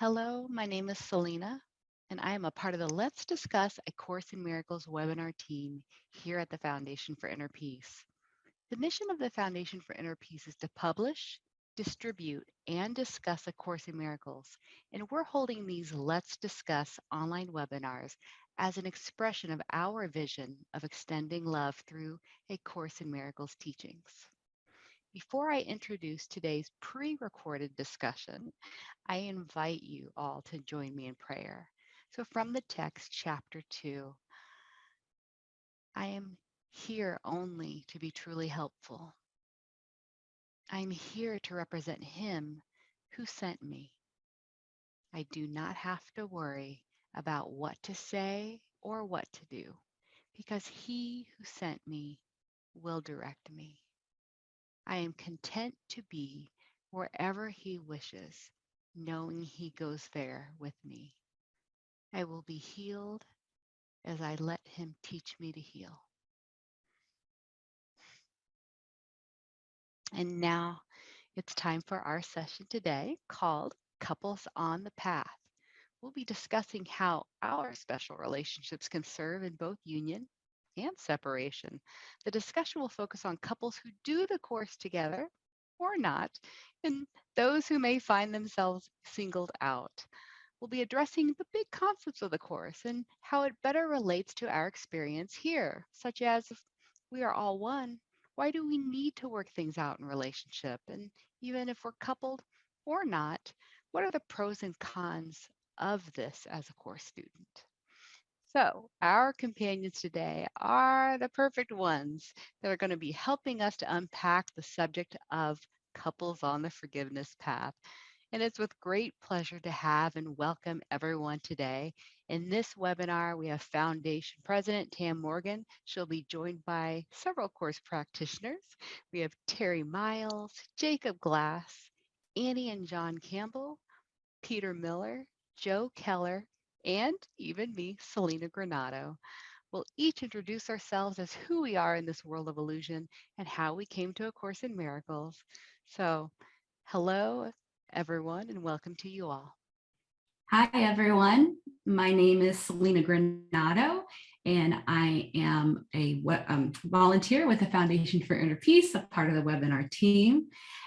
Hello, my name is Selena, and I am a part of the Let's Discuss A Course in Miracles webinar team here at the Foundation for Inner Peace. The mission of the Foundation for Inner Peace is to publish, distribute, and discuss A Course in Miracles, and we're holding these Let's Discuss online webinars as an expression of our vision of extending love through A Course in Miracles teachings. Before I introduce today's pre-recorded discussion, I invite you all to join me in prayer. So from the text, chapter 2, I am here only to be truly helpful. I am here to represent Him who sent me. I do not have to worry about what to say or what to do, because He who sent me will direct me. I am content to be wherever He wishes, knowing He goes there with me. I will be healed as I let Him teach me to heal. And now it's time for our session today called Couples on the Path. We'll be discussing how our special relationships can serve in both union and separation. The discussion will focus on couples who do the course together or not, and those who may find themselves singled out. We'll be addressing the big concepts of the course and how it better relates to our experience here, such as if we are all one, why do we need to work things out in relationship? And even if we're coupled or not, what are the pros and cons of this as a course student? So our companions today are the perfect ones that are going to be helping us to unpack the subject of couples on the forgiveness path. And it's with great pleasure to have and welcome everyone today. In this webinar, we have Foundation President Tam Morgan. She'll be joined by several course practitioners. We have Terry Miles, Jacob Glass, Annie and John Campbell, Peter Miller, Joe Keller, and even me, Selena Granado. We'll each introduce ourselves as who we are in this world of illusion and how we came to A Course in Miracles. So, hello, everyone, and welcome to you all. Hi, everyone. My name is Selena Granado, and I am a volunteer with the Foundation for Inner Peace, a part of the webinar team.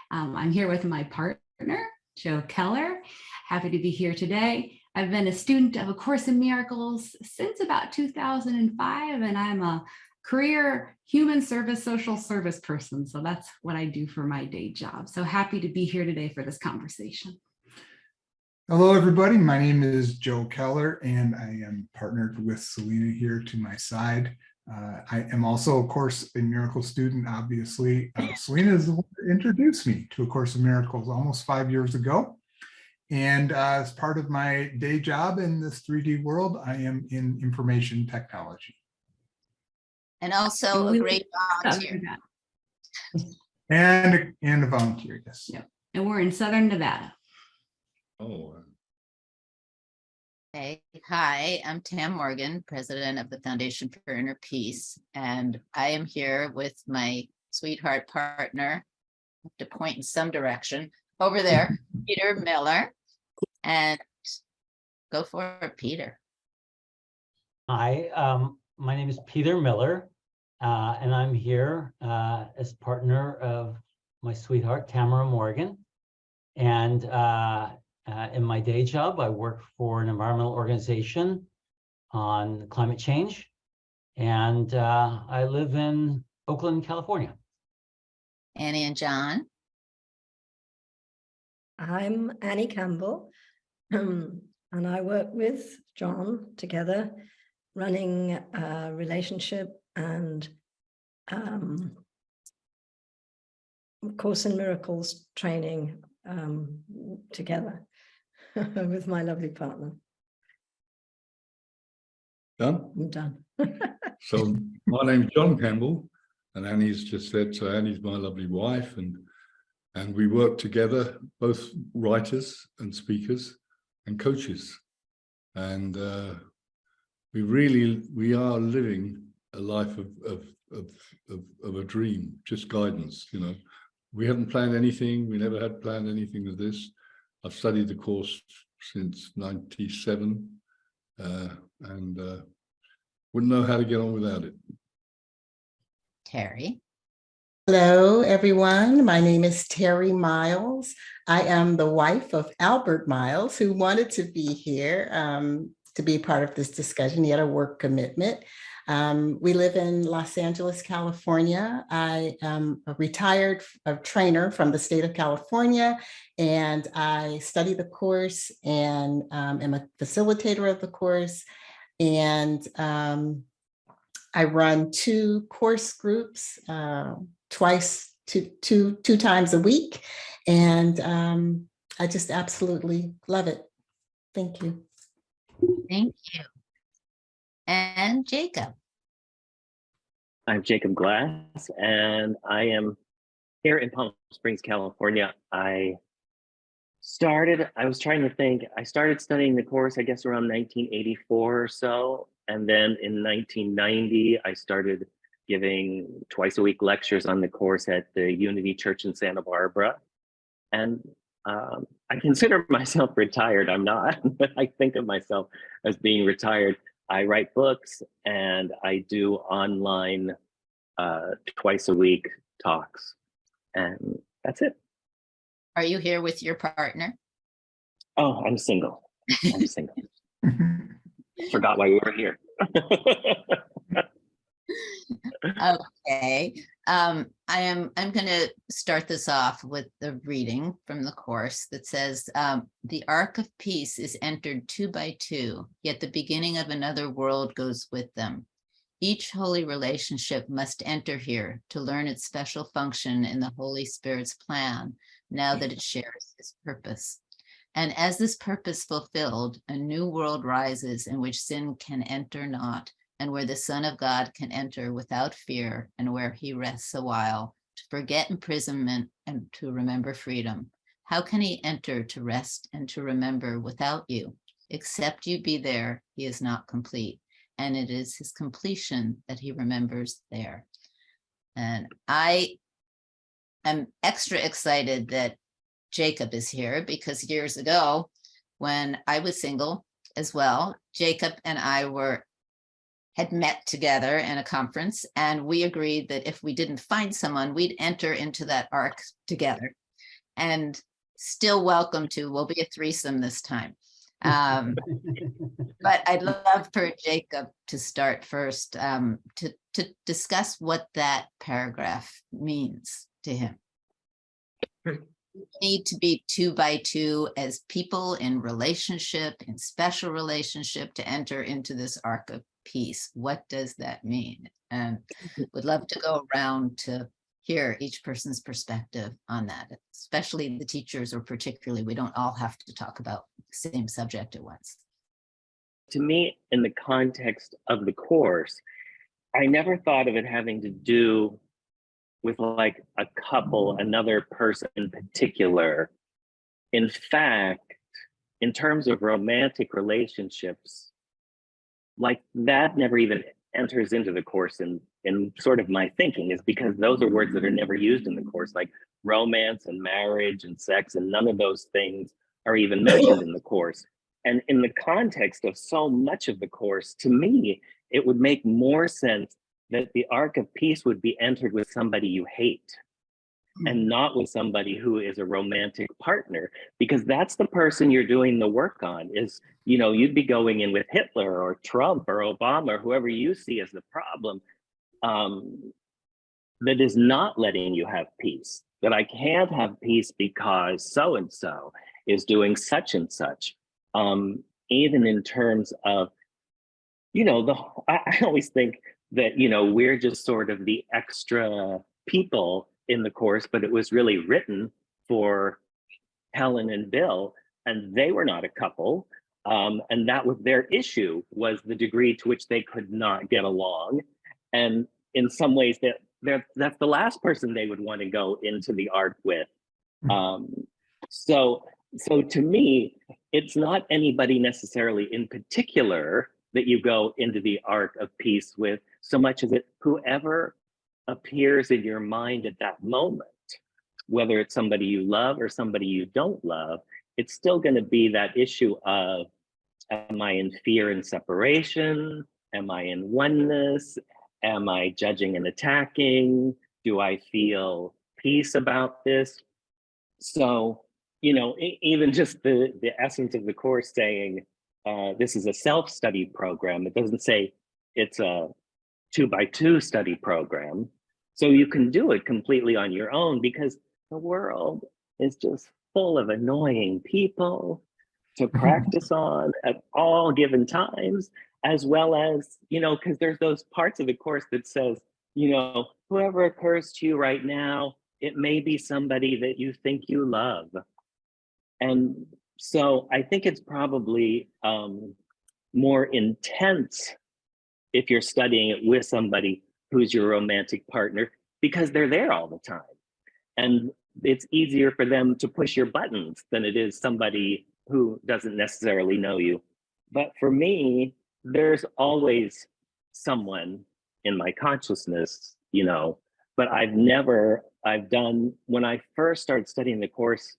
I'm here with my partner, Joe Keller. Happy to be here today. I've been a student of A Course in Miracles since about 2005, and I'm a career human service, social service person. So that's what I do for my day job. So happy to be here today for this conversation. Hello, everybody. My name is Joe Keller, and I am partnered with Selena here to my side. I am also a Course in Miracles student, obviously. Selena is the one that introduced me to A Course in Miracles almost 5 years ago. And as part of my day job in this 3D world, I am in information technology. And also a great volunteer. And a volunteer, yes. Yep. And we're in Southern Nevada. Oh. Hey, hi, I'm Tam Morgan, president of the Foundation for Inner Peace, and I am here with my sweetheart partner, I have to point in some direction, over there, Peter Miller, and go for it, Peter. Hi, my name is Peter Miller, and I'm here as partner of my sweetheart, Tamara Morgan, and in my day job, I work for an environmental organization on climate change, and I live in Oakland, California. Annie and John. I'm Annie Campbell, and I work with John together, running a relationship and Course in Miracles training together with my lovely partner. Done? I'm done. So my name's John Campbell, and Annie's just said, so Annie's my lovely wife, and we work together, both writers and speakers and coaches. And we are living a life of a dream, just guidance, you know. We haven't planned anything. We never had planned anything of this. I've studied the course since '97, and wouldn't know how to get on without it. Terry. Hello, everyone. My name is Terry Miles. I am the wife of Albert Miles, who wanted to be here to be part of this discussion. He had a work commitment. We live in Los Angeles, California. I am a retired trainer from the state of California, and I study the course and am a facilitator of the course. And I run 2 course groups two times a week. And I just absolutely love it. Thank you. Thank you. And Jacob. I'm Jacob Glass, and I am here in Palm Springs, California. I was trying to think, I started studying the course, I guess, around 1984 or so. And then in 1990, I started giving twice a week lectures on the course at the Unity Church in Santa Barbara. And I consider myself retired. I'm not, but I think of myself as being retired. I write books and I do online twice a week talks, and that's it. Are you here with your partner? Oh, I'm single. I'm single. Forgot why we were here. Okay. I'm going to start this off with the reading from the course that says, the ark of peace is entered 2 by 2, yet the beginning of another world goes with them. Each holy relationship must enter here to learn its special function in the Holy Spirit's plan, now that it shares its purpose. And as this purpose fulfilled, a new world rises in which sin can enter not, and where the Son of God can enter without fear, and where he rests a while to forget imprisonment and to remember freedom. How can he enter to rest and to remember without you? Except you be there, he is not complete, and it is his completion that he remembers there. And I am extra excited that Jacob is here, because years ago, when I was single as well, Jacob and I had met together in a conference, and we agreed that if we didn't find someone, we'd enter into that ark together. And still welcome to, we'll be a threesome this time. But I'd love for Jacob to start first, to discuss what that paragraph means to him. Need to be 2 by 2 as people in relationship, in special relationship, to enter into this ark of peace. What does that mean? And would love to go around to hear each person's perspective on that, especially the teachers, or particularly, we don't all have to talk about the same subject at once. To me, in the context of the course, I never thought of it having to do with like a couple, another person in particular. In fact, in terms of romantic relationships, like that never even enters into the course in sort of my thinking, is because those are words that are never used in the course, like romance and marriage and sex, and none of those things are even mentioned in the course. And in the context of so much of the course, to me, it would make more sense that the ark of peace would be entered with somebody you hate, and not with somebody who is a romantic partner, because that's the person you're doing the work on. Is, you know, you'd be going in with Hitler or Trump or Obama or whoever you see as the problem, that is not letting you have peace. That I can't have peace because so-and-so is doing such and such. Even in terms of, you know, I always think that, you know, we're just sort of the extra people in the course, but it was really written for Helen and Bill, and they were not a couple. And that was their issue, was the degree to which they could not get along. And in some ways that's the last person they would want to go into the ark with. So to me, it's not anybody necessarily in particular that you go into the ark of peace with, so much as it whoever appears in your mind at that moment, whether it's somebody you love or somebody you don't love, it's still going to be that issue of, am I in fear and separation? Am I in oneness? Am I judging and attacking? Do I feel peace about this? So, you know, even just the essence of the course saying, this is a self-study program. It doesn't say it's a 2x2 study program. So you can do it completely on your own because the world is just full of annoying people to practice on at all given times, as well as, you know, because there's those parts of the course that says, you know, whoever occurs to you right now, it may be somebody that you think you love. And so I think it's probably more intense if you're studying it with somebody who's your romantic partner, because they're there all the time. And it's easier for them to push your buttons than it is somebody who doesn't necessarily know you. But for me, there's always someone in my consciousness, you know, but when I first started studying the course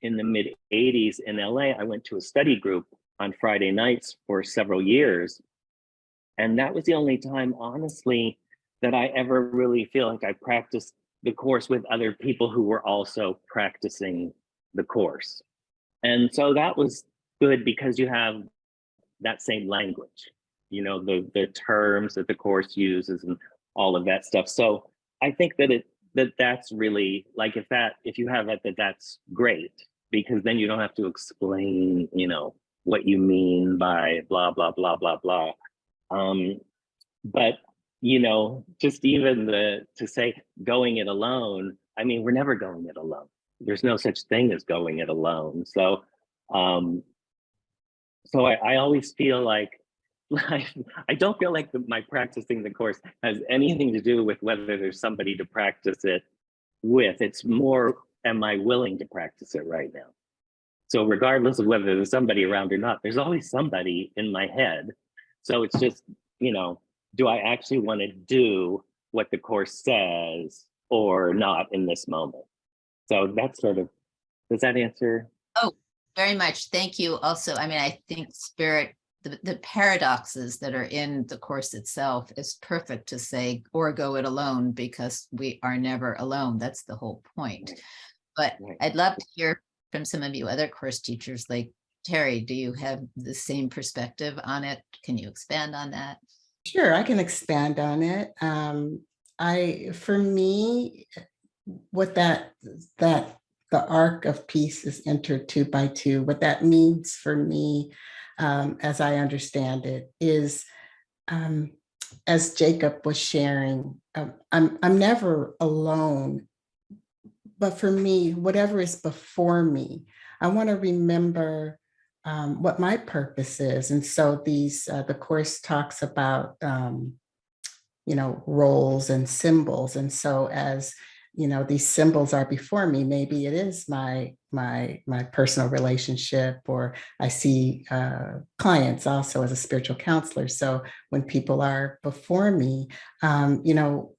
in the mid 80s in LA, I went to a study group on Friday nights for several years. And that was the only time, honestly, that I ever really feel like I practiced the course with other people who were also practicing the course. And so that was good because you have that same language, you know, the terms that the course uses and all of that stuff. So I think that that's really like, if you have it, that's great, because then you don't have to explain, you know, what you mean by blah, blah, blah, blah, blah. But, you know, just even to say going it alone, I mean, we're never going it alone. There's no such thing as going it alone. So, I always feel like I don't feel like my practicing the course has anything to do with whether there's somebody to practice it with. It's more, am I willing to practice it right now? So regardless of whether there's somebody around or not, there's always somebody in my head. So it's just, you know, do I actually want to do what the course says or not in this moment? So that's sort of, does that answer? Oh, very much. Thank you. Also, I mean, I think spirit, the paradoxes that are in the course itself is perfect to say, or go it alone, because we are never alone. That's the whole point. But I'd love to hear from some of you other course teachers, like Terry, do you have the same perspective on it? Can you expand on that? Sure, I can expand on it. For me, what the arc of peace is entered 2x2, what that means for me, as I understand it, is, as Jacob was sharing, I'm never alone. But for me, whatever is before me, I want to remember what my purpose is. And so the course talks about, you know, roles and symbols. And so as, you know, these symbols are before me, maybe it is my personal relationship, or I see clients also as a spiritual counselor. So when people are before me, you know,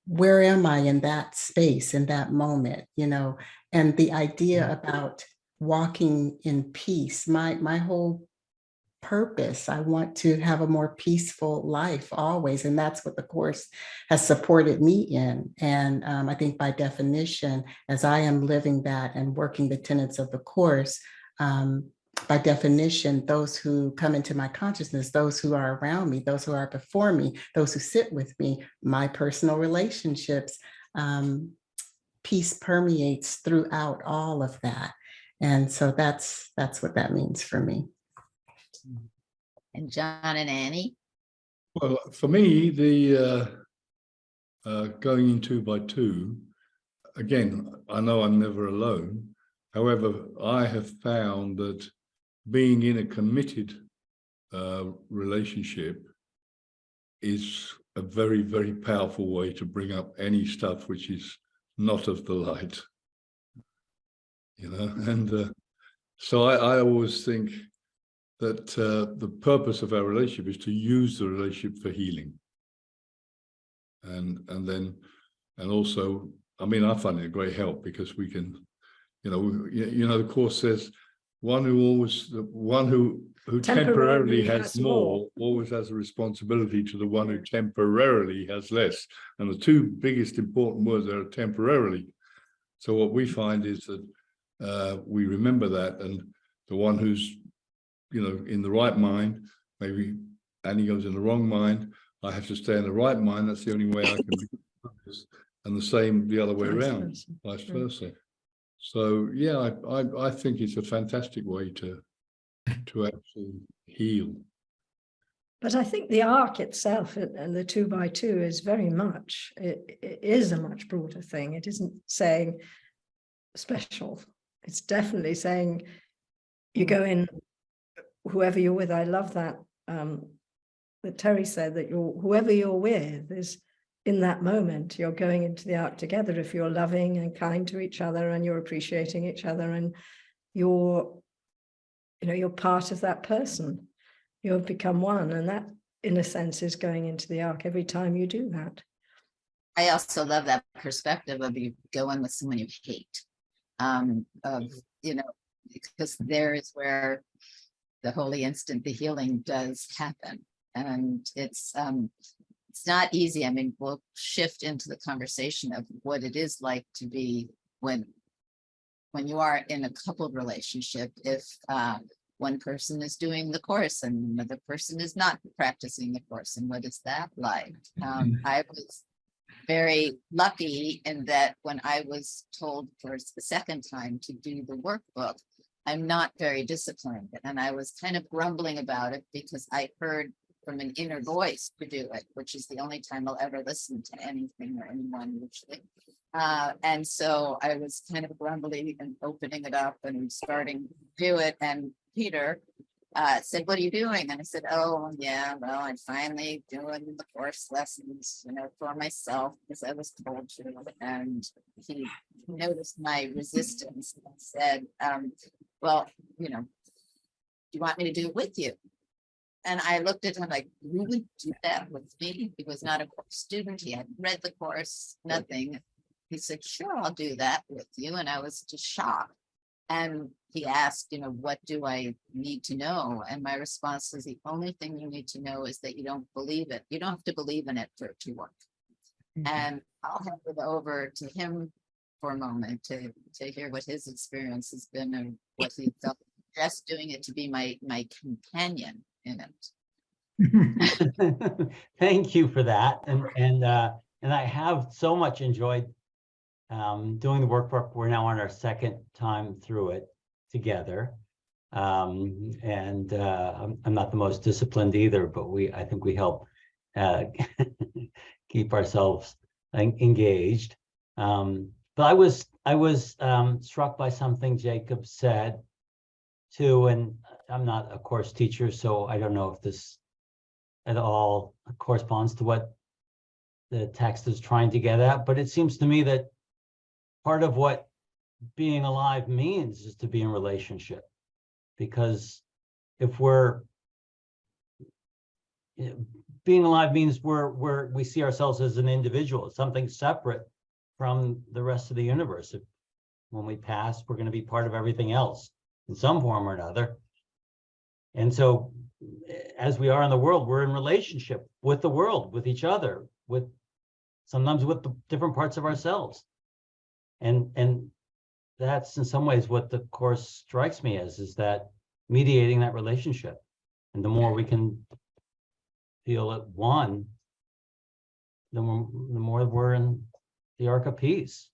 where am I in that space, in that moment, you know, and the idea about walking in peace, my whole purpose. I want to have a more peaceful life always. And that's what the course has supported me in. And I think by definition, as I am living that and working the tenets of the course, by definition, those who come into my consciousness, those who are around me, those who are before me, those who sit with me, my personal relationships, peace permeates throughout all of that. And so that's what that means for me. And John and Annie? Well, for me, the going in 2x2, again, I know I'm never alone. However, I have found that being in a committed relationship is a very, very powerful way to bring up any stuff which is not of the light, you know. And so I always think that the purpose of our relationship is to use the relationship for healing. And also, I mean, I find it a great help because we can, The course says the one who temporarily has more always has a responsibility to the one who temporarily has less. And the two biggest important words are temporarily. So what we find is that we remember that, and the one who's, in the right mind, maybe Annie goes in the wrong mind, I have to stay in the right mind. That's the only way I can be focused. And the same the other way around, vice versa. So yeah, I think it's a fantastic way to actually heal. But I think the arc itself and the 2x2 is very much, it is a much broader thing. It isn't saying special. It's definitely saying you go in, whoever you're with. I love that that Terry said, that whoever you're with is in that moment, you're going into the arc together. If you're loving and kind to each other and you're appreciating each other and you're part of that person, you've become one. And that, in a sense, is going into the arc every time you do that. I also love that perspective of you going with someone you hate, because there is where the holy instant, the healing does happen. And it's not easy. I mean, we'll shift into the conversation of what it is like to be when you are in a coupled relationship, if one person is doing the course and another person is not practicing the course, and what is that like? I was very lucky in that when I was told for the second time to do the workbook, I'm not very disciplined, and I was kind of grumbling about it because I heard from an inner voice to do it, which is the only time I'll ever listen to anything or anyone usually. And so I was kind of grumbly and opening it up and starting to do it. And Peter said, "What are you doing?" And I said, "Oh, yeah, well, I'm finally doing the course lessons, for myself because I was told to." And he noticed my resistance and said, "Well, do you want me to do it with you?" And I looked at him like, "You would do that with me?" He was not a course student. He hadn't read the course, nothing. He said, "Sure, I'll do that with you." And I was just shocked. And he asked, "What do I need to know?" And my response was, the only thing you need to know is that you don't believe it. You don't have to believe in it for it to work. And I'll hand it over to him for a moment to hear what his experience has been and what he felt just doing it to be my companion in it. Thank you for that. And I have so much enjoyed doing the workbook. We're now on our second time through it together. I'm not the most disciplined either, but I think we help keep ourselves engaged. But I was struck by something Jacob said too, and I'm not a course teacher, so I don't know if this at all corresponds to what the text is trying to get at, but it seems to me that part of what being alive means is to be in relationship, because if being alive means we see ourselves as an individual, something separate from the rest of the universe. When we pass, we're going to be part of everything else in some form or another. And so as we are in the world, we're in relationship with the world, with each other, sometimes with the different parts of ourselves. And that's in some ways what the course strikes me as, is that mediating that relationship. And the more we can feel at one, the more we're in the arc of peace.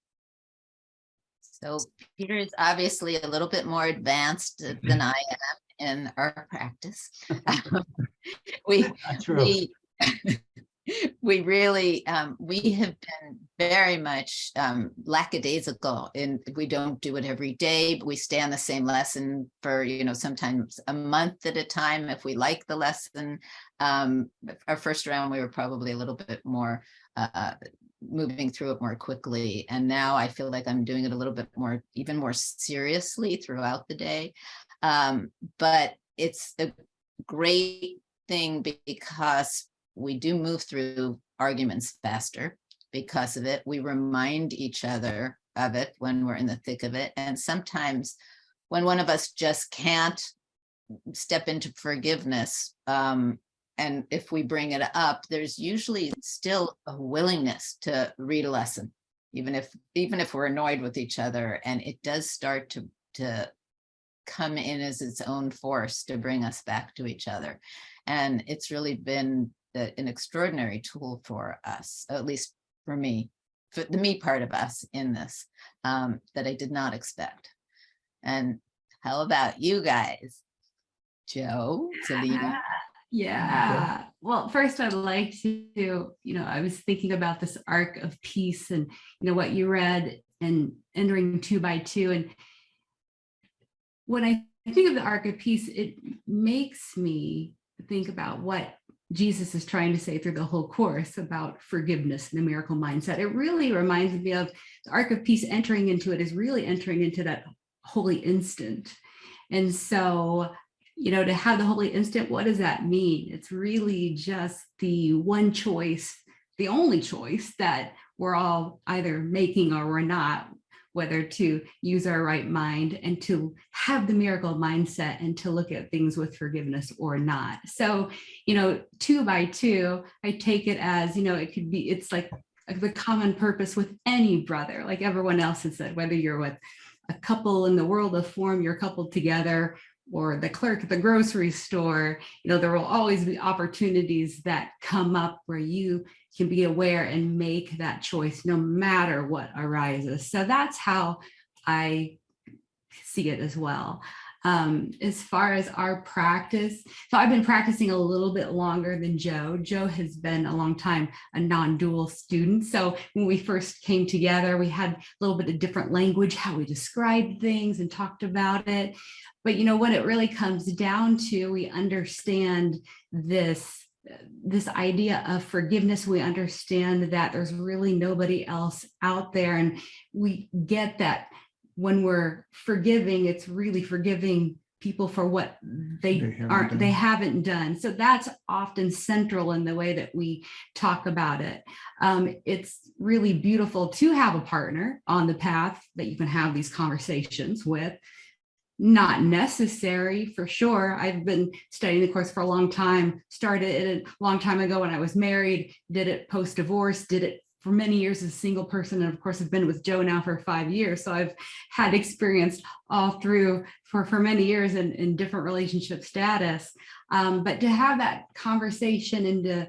So Peter is obviously a little bit more advanced than I am in our practice. We really, we have been very much lackadaisical, and we don't do it every day, but we stay on the same lesson for, sometimes a month at a time if we like the lesson. Our first round, we were probably a little bit more moving through it more quickly. And now I feel like I'm doing it a little bit more, even more seriously throughout the day. But it's a great thing because we do move through arguments faster because of it. We remind each other of it when we're in the thick of it. And sometimes when one of us just can't step into forgiveness, and if we bring it up, there's usually still a willingness to read a lesson, even if we're annoyed with each other, and it does start to come in as its own force to bring us back to each other. And it's really been an extraordinary tool for us, at least for me, for the me part of us in this, that I did not expect. And how about you guys? Joe, Selena? Yeah. Well, first I'd like to, I was thinking about this arc of peace and, what you read and entering 2 by 2. And when I think of the arc of peace, it makes me think about what Jesus is trying to say through the whole course about forgiveness and the miracle mindset. It really reminds me of the arc of peace. Entering into it is really entering into that holy instant. And so, to have the holy instant, what does that mean? It's really just the one choice, the only choice that we're all either making or we're not, whether to use our right mind and to have the miracle mindset and to look at things with forgiveness or not. So, 2 by 2, I take it as, it's like the common purpose with any brother, like everyone else has said, whether you're with a couple in the world of form, you're coupled together, or the clerk at the grocery store, there will always be opportunities that come up where you can be aware and make that choice no matter what arises. So that's how I see it as well. As far as our practice, so I've been practicing a little bit longer than Joe. Joe has been a long time a non-dual student. So when we first came together, we had a little bit of different language, how we described things and talked about it. But what it really comes down to, we understand this idea of forgiveness. We understand that there's really nobody else out there. And we get that when we're forgiving, it's really forgiving people for what they haven't done. So that's often central in the way that we talk about it. It's really beautiful to have a partner on the path that you can have these conversations with. Not necessary for sure. I've been studying the course for a long time, started it a long time ago when I was married, did it post-divorce, did it for many years as a single person. And of course, I've been with Joe now for 5 years. So I've had experience all through for many years in different relationship status. But to have that conversation and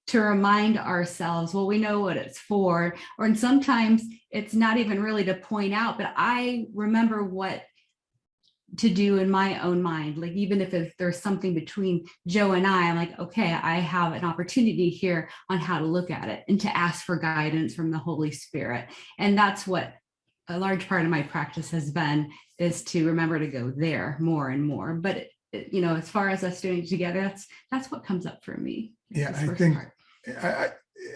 to remind ourselves, well, we know what it's for, and sometimes it's not even really to point out, but I remember what to do in my own mind. Like, even if there's something between Joe and I'm like, okay, I have an opportunity here on how to look at it and to ask for guidance from the Holy Spirit. And that's what a large part of my practice has been, is to remember to go there more and more. But as far as us doing it together, that's what comes up for me. Yeah, I think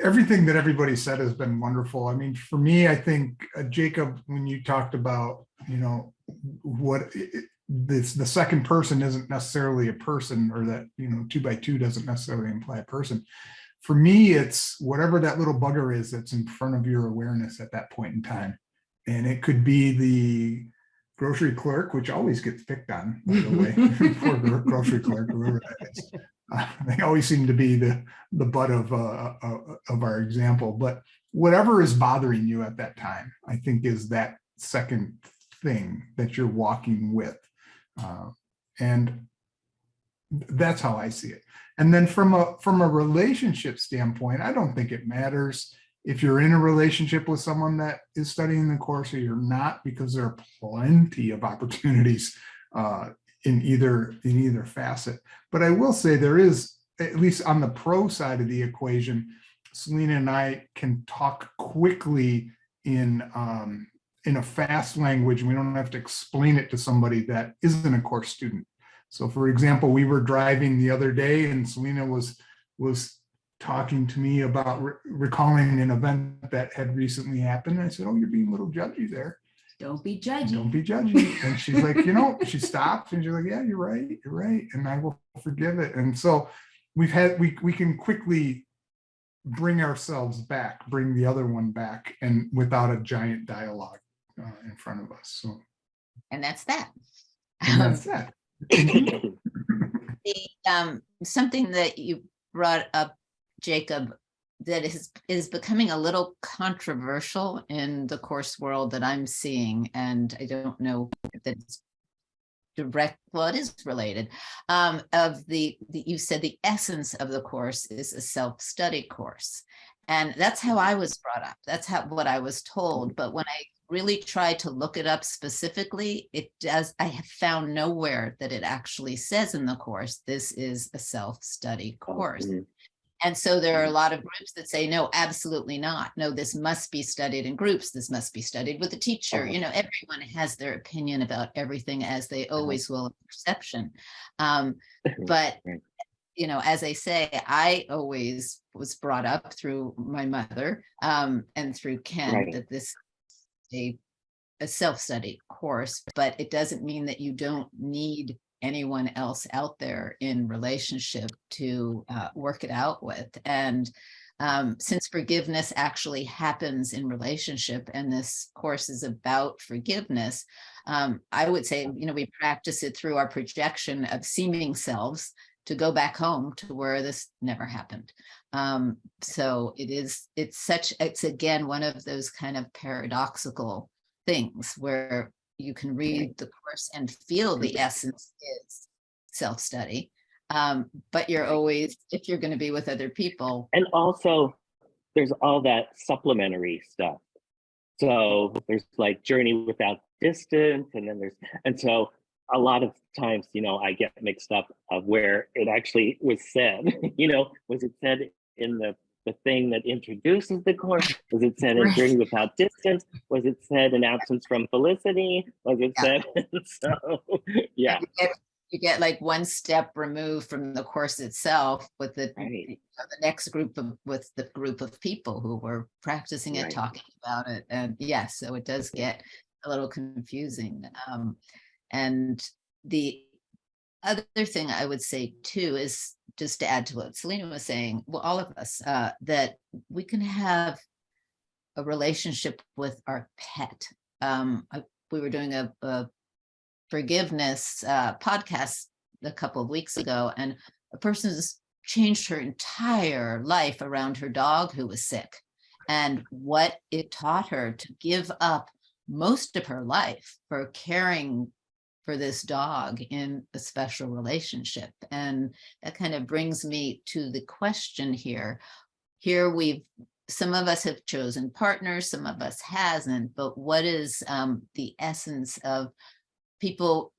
everything that everybody said has been wonderful. I mean, for me, I think Jacob, when you talked about, the second person isn't necessarily a person, or that 2 by 2 doesn't necessarily imply a person. For me, it's whatever that little bugger is that's in front of your awareness at that point in time. And it could be the grocery clerk, which always gets picked on, by the way. Poor grocery clerk, whoever that is. They always seem to be the butt of our example. But whatever is bothering you at that time, I think, is that second thing that you're walking with. And that's how I see it. And then from a relationship standpoint, I don't think it matters if you're in a relationship with someone that is studying the course or you're not, because there are plenty of opportunities in either facet. But I will say there is, at least on the pro side of the equation, Selena and I can talk quickly in a fast language. We don't have to explain it to somebody that isn't a course student. So for example, we were driving the other day and Selena was talking to me about recalling an event that had recently happened. And I said, oh, you're being a little judgy there. Don't be judgy. Don't be judgy. And she's like, she stopped and she's like, yeah, you're right. And I will forgive it. And so we can quickly bring ourselves back, bring the other one back, and without a giant dialogue in front of us. So, And that's that. and that's that. Something that you brought up, Jacob, that is becoming a little controversial in the course world that I'm seeing, and I don't know if that's direct, well, it is related, of you said the essence of the course is a self-study course. And that's how I was brought up. That's what I was told. But when I really tried to look it up specifically, I have found nowhere that it actually says in the course, this is a self-study course. And so there are a lot of groups that say, no, absolutely not. No, this must be studied in groups. This must be studied with a teacher. You know, everyone has their opinion about everything, as they always will in perception. But, you know, as I say, I always was brought up through my mother and through Ken that this is a self-study course, but it doesn't mean that you don't need anyone else out there in relationship to work it out with. And since forgiveness actually happens in relationship, and this course is about forgiveness, I would say, you know, we practice it through our projection of seeming selves to go back home to where this never happened. So it's again, one of those kind of paradoxical things where you can read the course and feel the essence is self-study. But you're always, if you're going to be with other people. And also there's all that supplementary stuff. So there's like journey without distance, and so a lot of times, you know, I get mixed up of where it actually was said. You know, was it said in the thing that introduces the course? Was it said in Journey Without Distance? Was it said in Absence from Felicity? Was it said? So, yeah. You get like one step removed from the course itself with the next group with the group of people who were practicing it, talking about it. And yes, so it does get a little confusing. And the other thing I would say too is, just to add to what Selena was saying, well, all of us, that we can have a relationship with our pet. We were doing a forgiveness podcast a couple of weeks ago, and a person has changed her entire life around her dog who was sick, and what it taught her to give up most of her life for caring for this dog in a special relationship. And that kind of brings me to the question here. Some of us have chosen partners, some of us hasn't, but what is the essence of people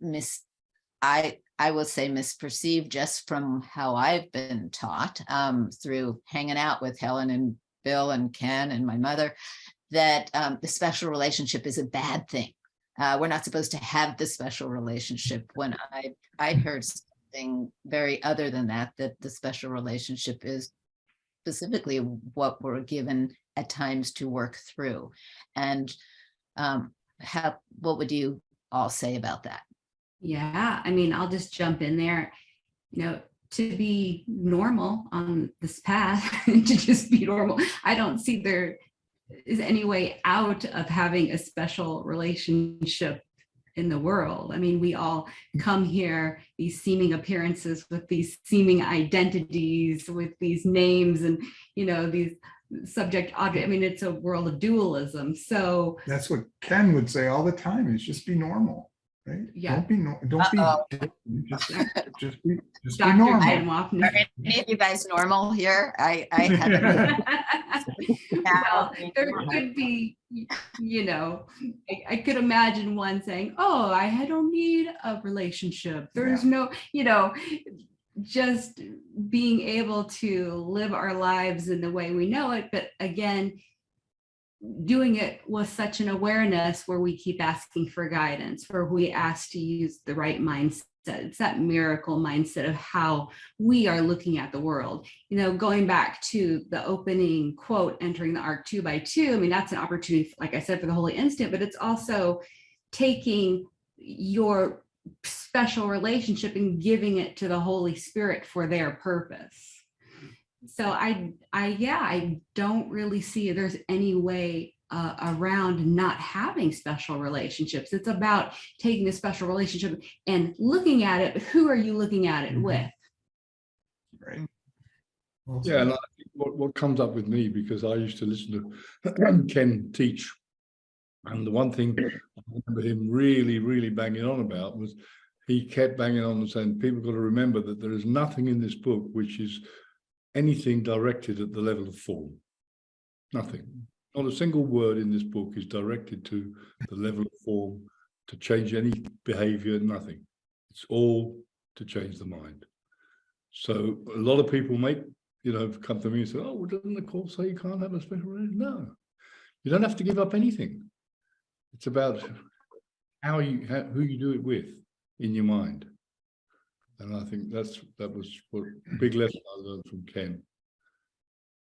I will say misperceived, just from how I've been taught through hanging out with Helen and Bill and Ken and my mother, that the special relationship is a bad thing. We're not supposed to have this special relationship, when I heard something very other than that the special relationship is specifically what we're given at times to work through. And what would you all say about that? Yeah, I mean, I'll just jump in there. You know, to be normal on this path, to just be normal, I don't see there is any way out of having a special relationship in the world. I mean, we all come here, these seeming appearances with these seeming identities, with these names and, you know, these subject object. I mean, it's a world of dualism. So that's what Ken would say all the time, is just be normal, right? Yeah. Don't be just be Dr. normal. Ken Waffner. Are any of you guys normal here? I haven't. Well, there could be, you know, I could imagine one saying, oh, I don't need a relationship. There's no, you know, just being able to live our lives in the way we know it. But again, doing it with such an awareness where we keep asking for guidance, where we ask to use the right mindset. It's that miracle mindset of how we are looking at the world. You know, going back to the opening quote, entering the ark 2 by 2, I mean, that's an opportunity, like I said, for the Holy Instant, but it's also taking your special relationship and giving it to the Holy Spirit for their purpose. So I don't really see there's any way around not having special relationships. It's about taking a special relationship and looking at it. Who are you looking at it with? Right. Well Yeah, said. and I think what comes up with me, because I used to listen to Ken teach, and the one thing I remember him really, really banging on about was he kept banging on and saying, people got to remember that there is nothing in this book which is anything directed at the level of form. Nothing. Not a single word in this book is directed to the level of form, to change any behavior, nothing. It's all to change the mind. So a lot of people come to me and say, oh, well, doesn't the course say you can't have a special relationship? No, you don't have to give up anything. It's about who you do it with in your mind. And I think that was what big lesson I learned from Ken.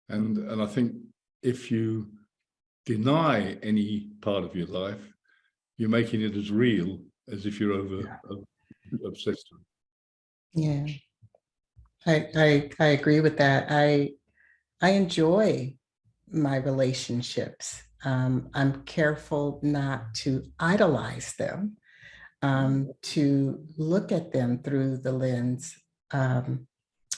And I think if you deny any part of your life, you're making it as real as if you're obsessed with it. Yeah, I agree with that. I enjoy my relationships. I'm careful not to idolize them, to look at them through the lens,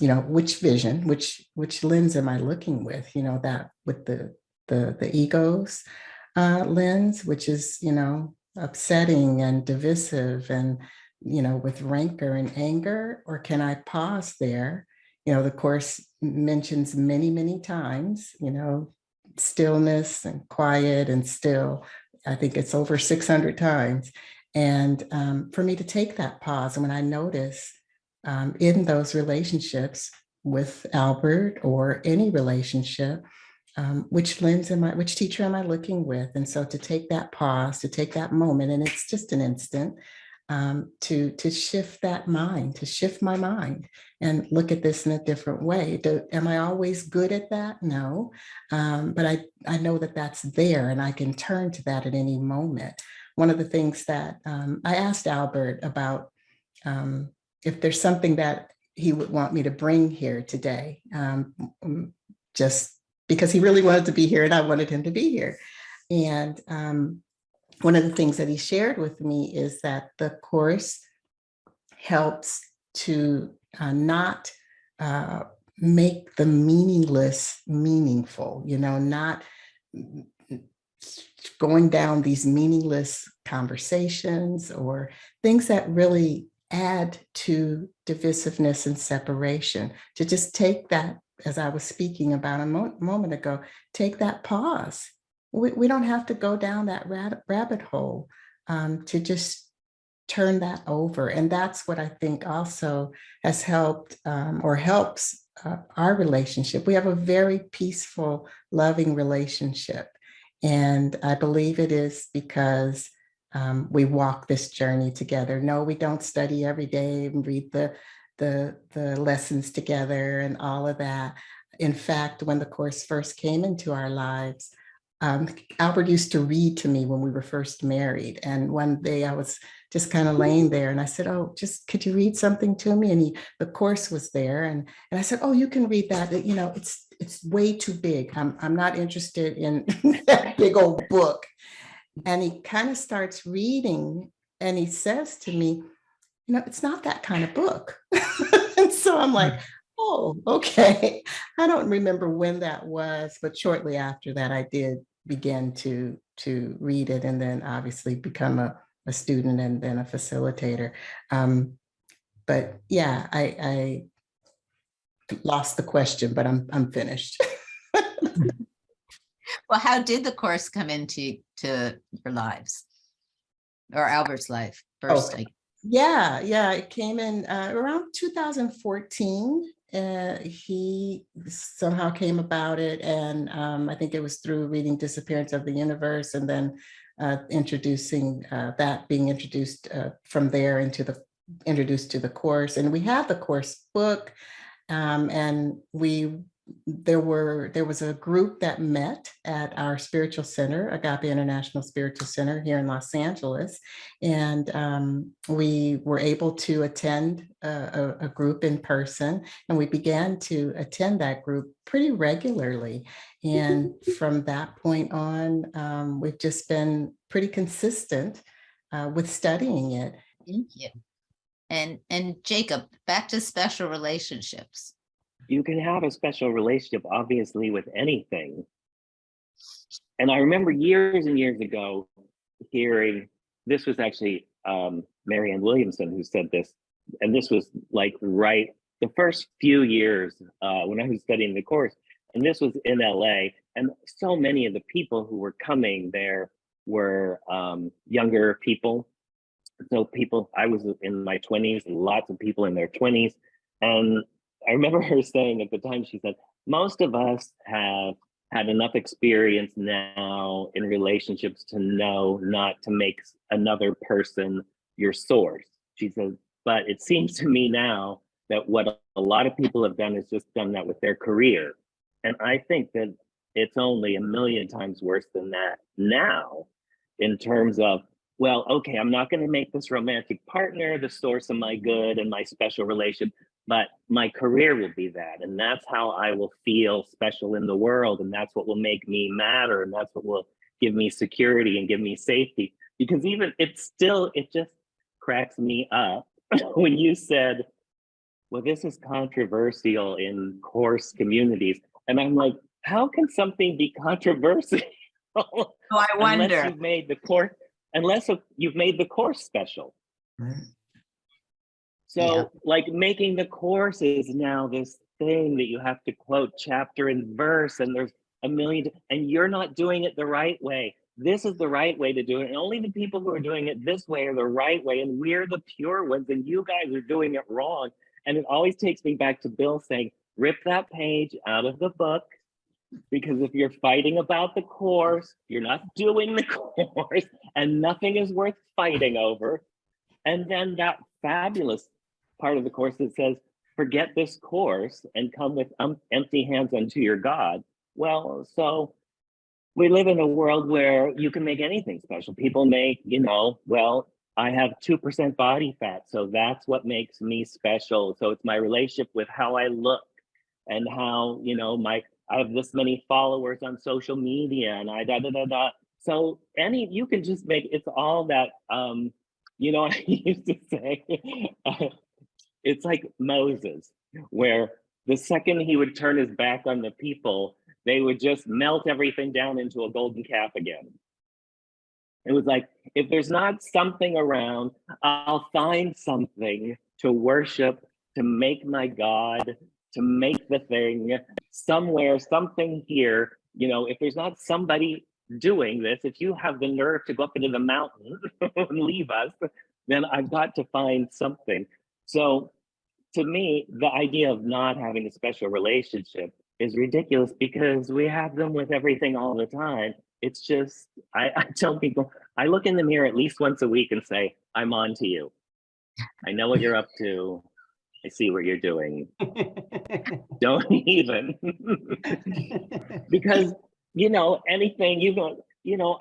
which vision, which lens am I looking with? That with the ego's lens, which is upsetting and divisive and with rancor and anger, or can I pause there? The Course mentions many times, stillness and quiet and still. I think it's over 600 times. And for me to take that pause, and when I notice in those relationships with Albert or any relationship, which teacher am I looking with? And so to take that pause, to take that moment, and it's just an instant, to shift that mind, to shift my mind and look at this in a different way. Am I always good at that? No, but I know that that's there and I can turn to that at any moment. One of the things that I asked Albert about, if there's something that he would want me to bring here today, just because he really wanted to be here and I wanted him to be here. And one of the things that he shared with me is that the Course helps to not make the meaningless meaningful, not going down these meaningless conversations or things that really add to divisiveness and separation, to just take that, as I was speaking about a moment ago, take that pause. We don't have to go down that rabbit hole to just turn that over. And that's what I think also has helped or helps our relationship. We have a very peaceful, loving relationship. And I believe it is because we walk this journey together. No, we don't study every day and read the lessons together and all of that. In fact, when the Course first came into our lives, Albert used to read to me when we were first married. And one day I was just kind of laying there and I said, oh, just could you read something to me? And the Course was there. And I said, oh, you can read that. It's way too big. I'm not interested in that big old book. And he kind of starts reading and he says to me, it's not that kind of book. And so I'm like, oh, okay. I don't remember when that was, but shortly after that, I did begin to read it and then obviously become a student and then a facilitator. But yeah, I lost the question, but I'm finished. Well, how did the Course come into your lives or Albert's life first? Oh, yeah, it came in around 2014. He somehow came about it, and I think it was through reading Disappearance of the Universe, and then being introduced from there introduced to the Course. And we have the Course book, and we there was a group that met at our spiritual center, Agape International Spiritual Center here in Los Angeles. And we were able to attend a group in person, and we began to attend that group pretty regularly. And from that point on, we've just been pretty consistent with studying it. Thank you. And Jacob, back to special relationships. You can have a special relationship, obviously, with anything. And I remember years and years ago hearing, this was actually Marianne Williamson who said this, and this was like right the first few years when I was studying the course, and this was in LA, and so many of the people who were coming there were younger people. So people, I was in my 20s, and lots of people in their 20s, and I remember her saying at the time, she said, most of us have had enough experience now in relationships to know not to make another person your source. She says, but it seems to me now that what a lot of people have done is just done that with their career. And I think that it's only a million times worse than that now, in terms of, well, okay, I'm not going to make this romantic partner the source of my good and my special relationship, but my career will be that. And that's how I will feel special in the world. And that's what will make me matter. And that's what will give me security and give me safety. Because even it just cracks me up when you said, well, this is controversial in course communities. And I'm like, how can something be controversial? Oh, I wonder. Unless you've made the course special. Right. So Yeah. like making the course is now this thing that you have to quote chapter and verse, and there's a million, and you're not doing it the right way. This is the right way to do it. And only the people who are doing it this way are the right way. And we're the pure ones, and you guys are doing it wrong. And it always takes me back to Bill saying, rip that page out of the book, because if you're fighting about the course, you're not doing the course, and nothing is worth fighting over. And then that fabulous part of the course that says, forget this course and come with empty hands unto your God. Well, so we live in a world where you can make anything special. People make, well, I have 2% body fat, so that's what makes me special. So it's my relationship with how I look and how, I have this many followers on social media, and So you can just make, it's all that, I used to say, it's like Moses, where the second he would turn his back on the people, they would just melt everything down into a golden calf again. It was like, if there's not something around, I'll find something to worship, to make my God, to make the thing somewhere, something here. If there's not somebody doing this, if you have the nerve to go up into the mountain and leave us, then I've got to find something. So to me, the idea of not having a special relationship is ridiculous, because we have them with everything all the time. It's just, I tell people, I look in the mirror at least once a week and say, I'm on to you. I know what you're up to. I see what you're doing. Don't even. Because, anything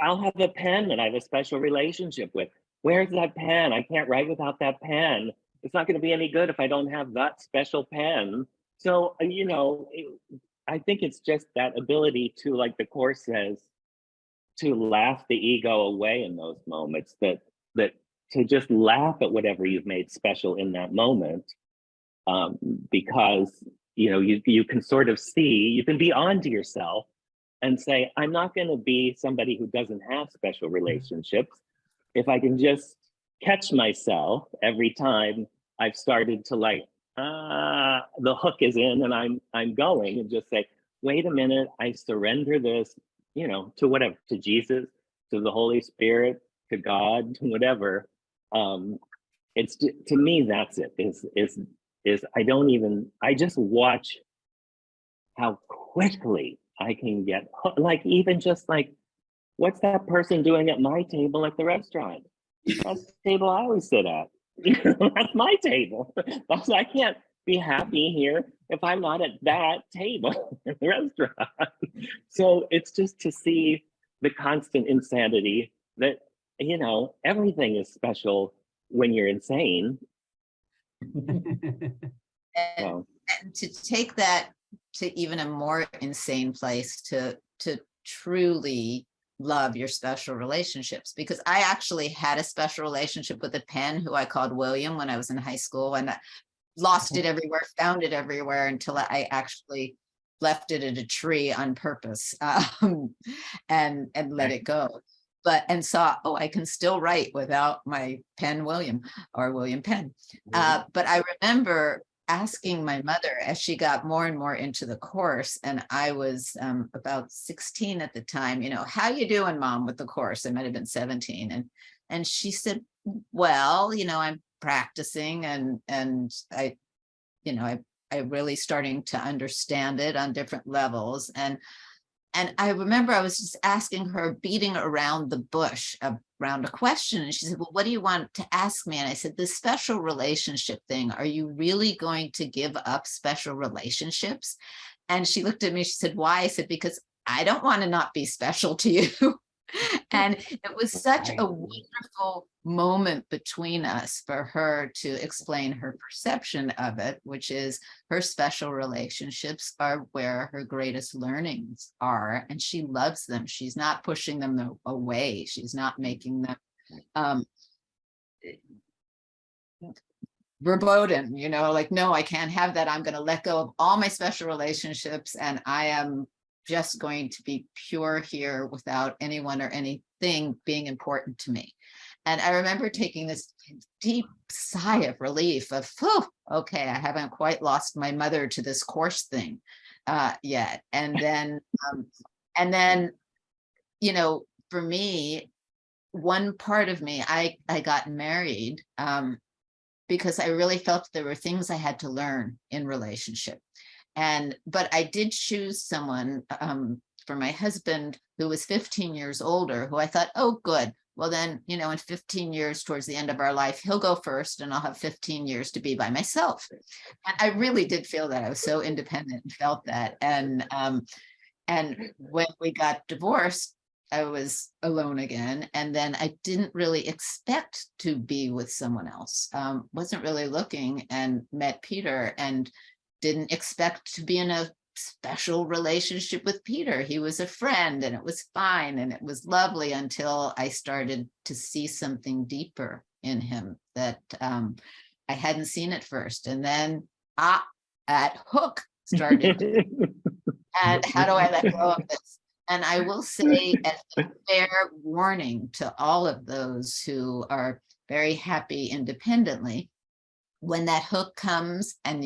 I'll have a pen that I have a special relationship with. Where's that pen? I can't write without that pen. It's not going to be any good if I don't have that special pen. So, I think it's just that ability to, like the course says, to laugh the ego away in those moments, that to just laugh at whatever you've made special in that moment, because you can sort of see, you can be on to yourself and say, I'm not going to be somebody who doesn't have special relationships. If I can just catch myself every time I've started to the hook is in and I'm going, and just say, wait a minute, I surrender this, to whatever, to Jesus, to the Holy Spirit, to God, to whatever. It's, to me, that's it, is I just watch how quickly I can get, even just what's that person doing at my table at the restaurant? That's the table I always sit at. That's my table. I can't be happy here if I'm not at that table in the restaurant. So it's just to see the constant insanity that, you know, everything is special when you're insane. And, So, and to take that to even a more insane place, to truly love your special relationships, because I actually had a special relationship with a pen who I called William when I was in high school, and I lost it everywhere, found it everywhere, until I actually left it at a tree on purpose, and let it go. But and saw, oh, I can still write without my pen William, or William Penn. But I remember asking my mother as she got more and more into the course, and I was about 16 at the time, you know, how you doing, Mom, with the course? I might have been 17. And she said, well, you know, I'm practicing, and I, you know, I really starting to understand it on different levels. And I remember I was just asking her, beating around the bush around a question. And she said, well, what do you want to ask me? And I said, this special relationship thing, are you really going to give up special relationships? And she looked at me, she said, why? I said, because I don't want to not be special to you. And it was such a wonderful moment between us for her to explain her perception of it, which is her special relationships are where her greatest learnings are, and she loves them. She's not pushing them away. She's not making them verboten, you know, like, no, I can't have that. I'm going to let go of all my special relationships, and I am just going to be pure here without anyone or anything being important to me. And I remember taking this deep sigh of relief of, whew, okay, I haven't quite lost my mother to this course thing yet. And then, you know, for me, one part of me, I got married because I really felt there were things I had to learn in relationship. But I did choose someone for my husband who was 15 years older, who I thought, oh, good. Well, then, you know, in 15 years, towards the end of our life, he'll go first and I'll have 15 years to be by myself. And I really did feel that. I was so independent and felt that. And when we got divorced, I was alone again. And then I didn't really expect to be with someone else. Wasn't really looking, and met Peter, and didn't expect to be in a special relationship with Peter. He was a friend, and it was fine, and it was lovely, until I started to see something deeper in him that I hadn't seen at first. And then at hook started. And how do I let go of this? And I will say, as a fair warning to all of those who are very happy independently, when that hook comes, and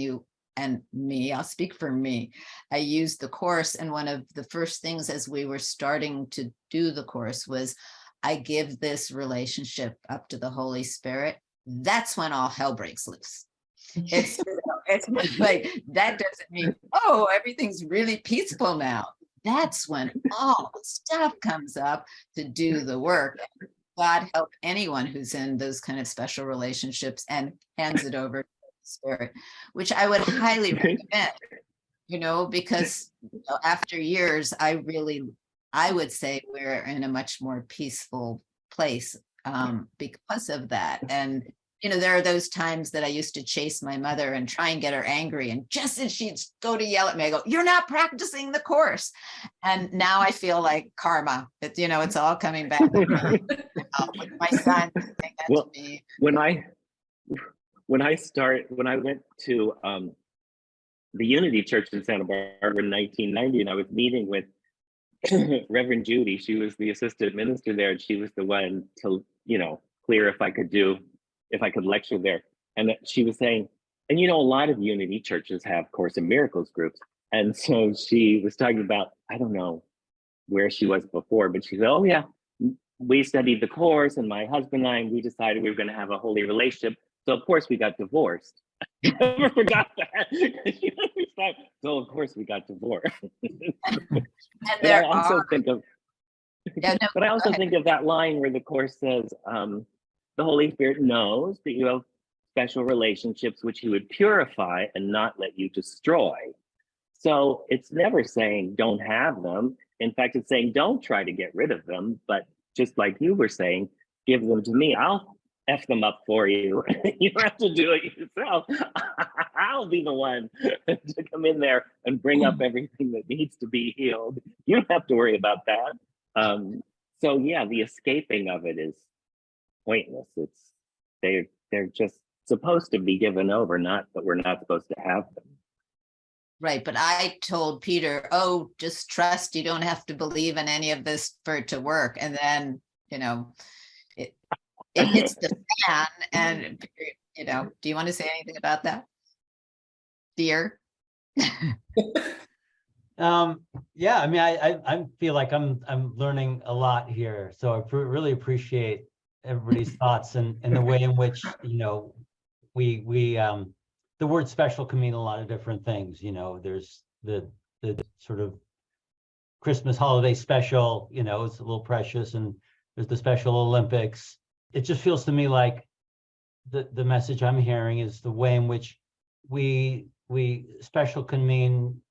me, I'll speak for me, I used the course, and one of the first things as we were starting to do the course was, I give this relationship up to the Holy Spirit. That's when all hell breaks loose. It's like, that doesn't mean, oh, everything's really peaceful now. That's when all the stuff comes up to do the work. God help anyone who's in those kind of special relationships and hands it over to the Spirit, which I would highly recommend, you know, because after years, I would say we're in a much more peaceful place because of that. And you know, there are those times that I used to chase my mother and try and get her angry. And just as she'd go to yell at me, I go, you're not practicing the course. And now I feel like karma, that, you know, it's all coming back. My son saying that to me. When I went to the Unity Church in Santa Barbara in 1990, and I was meeting with Reverend Judy. She was the assistant minister there, and she was the one to, you know, clear if I could lecture there. And she was saying, and you know, a lot of Unity churches have Course in Miracles groups. And so she was talking about, I don't know where she was before, but she said, oh yeah, we studied the course, and my husband and I, we decided we were going to have a holy relationship. So of course we got divorced. I never forgot that. So of course we got divorced. And there I also think of that line where the course says, the Holy Spirit knows that you have special relationships which he would purify and not let you destroy. So it's never saying don't have them. In fact, it's saying don't try to get rid of them, but just like you were saying, give them to me. I'll F them up for you. You don't have to do it yourself. I'll be the one to come in there and bring up everything that needs to be healed. You don't have to worry about that. So yeah, the escaping of it is pointless. They're just supposed to be given over, not that we're not supposed to have them. Right, but I told Peter, oh, just trust, you don't have to believe in any of this for it to work. And then, it hits the fan and, do you want to say anything about that? Dear? Yeah, I mean, I feel like I'm learning a lot here. So I really appreciate everybody's thoughts and the way in which, we the word special can mean a lot of different things. There's the sort of Christmas holiday special, it's a little precious, and there's the Special Olympics. It just feels to me like the message I'm hearing is the way in which we special can mean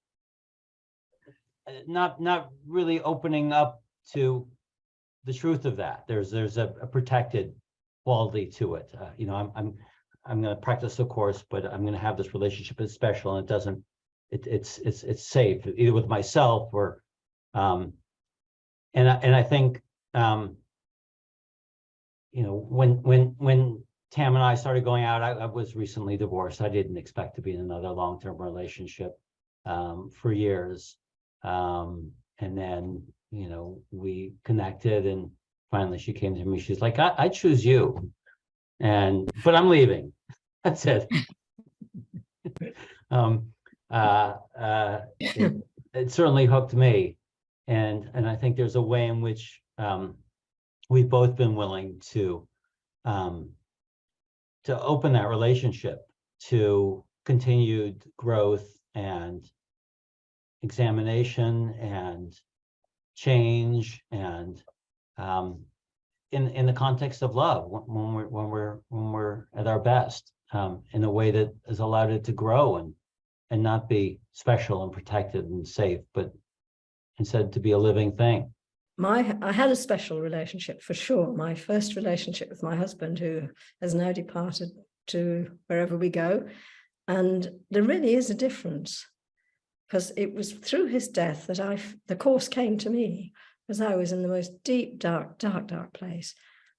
not really opening up to the truth of that. There's a protected quality to it. I'm going to practice the course, but I'm going to have this relationship as special, and it's safe either with myself or, and I think, when Tam and I started going out, I was recently divorced. I didn't expect to be in another long-term relationship for years. And then, we connected, and finally she came to me. She's like, I choose you. But I'm leaving. That's it. It certainly hooked me. And I think there's a way in which we've both been willing to open that relationship to continued growth and examination and change, and in the context of love, when we're at our best, in a way that has allowed it to grow and not be special and protected and safe, but instead to be a living thing. I had a special relationship for sure. My first relationship with my husband, who has now departed to wherever we go. And there really is a difference, because it was through his death that the course came to me, because I was in the most deep, dark place.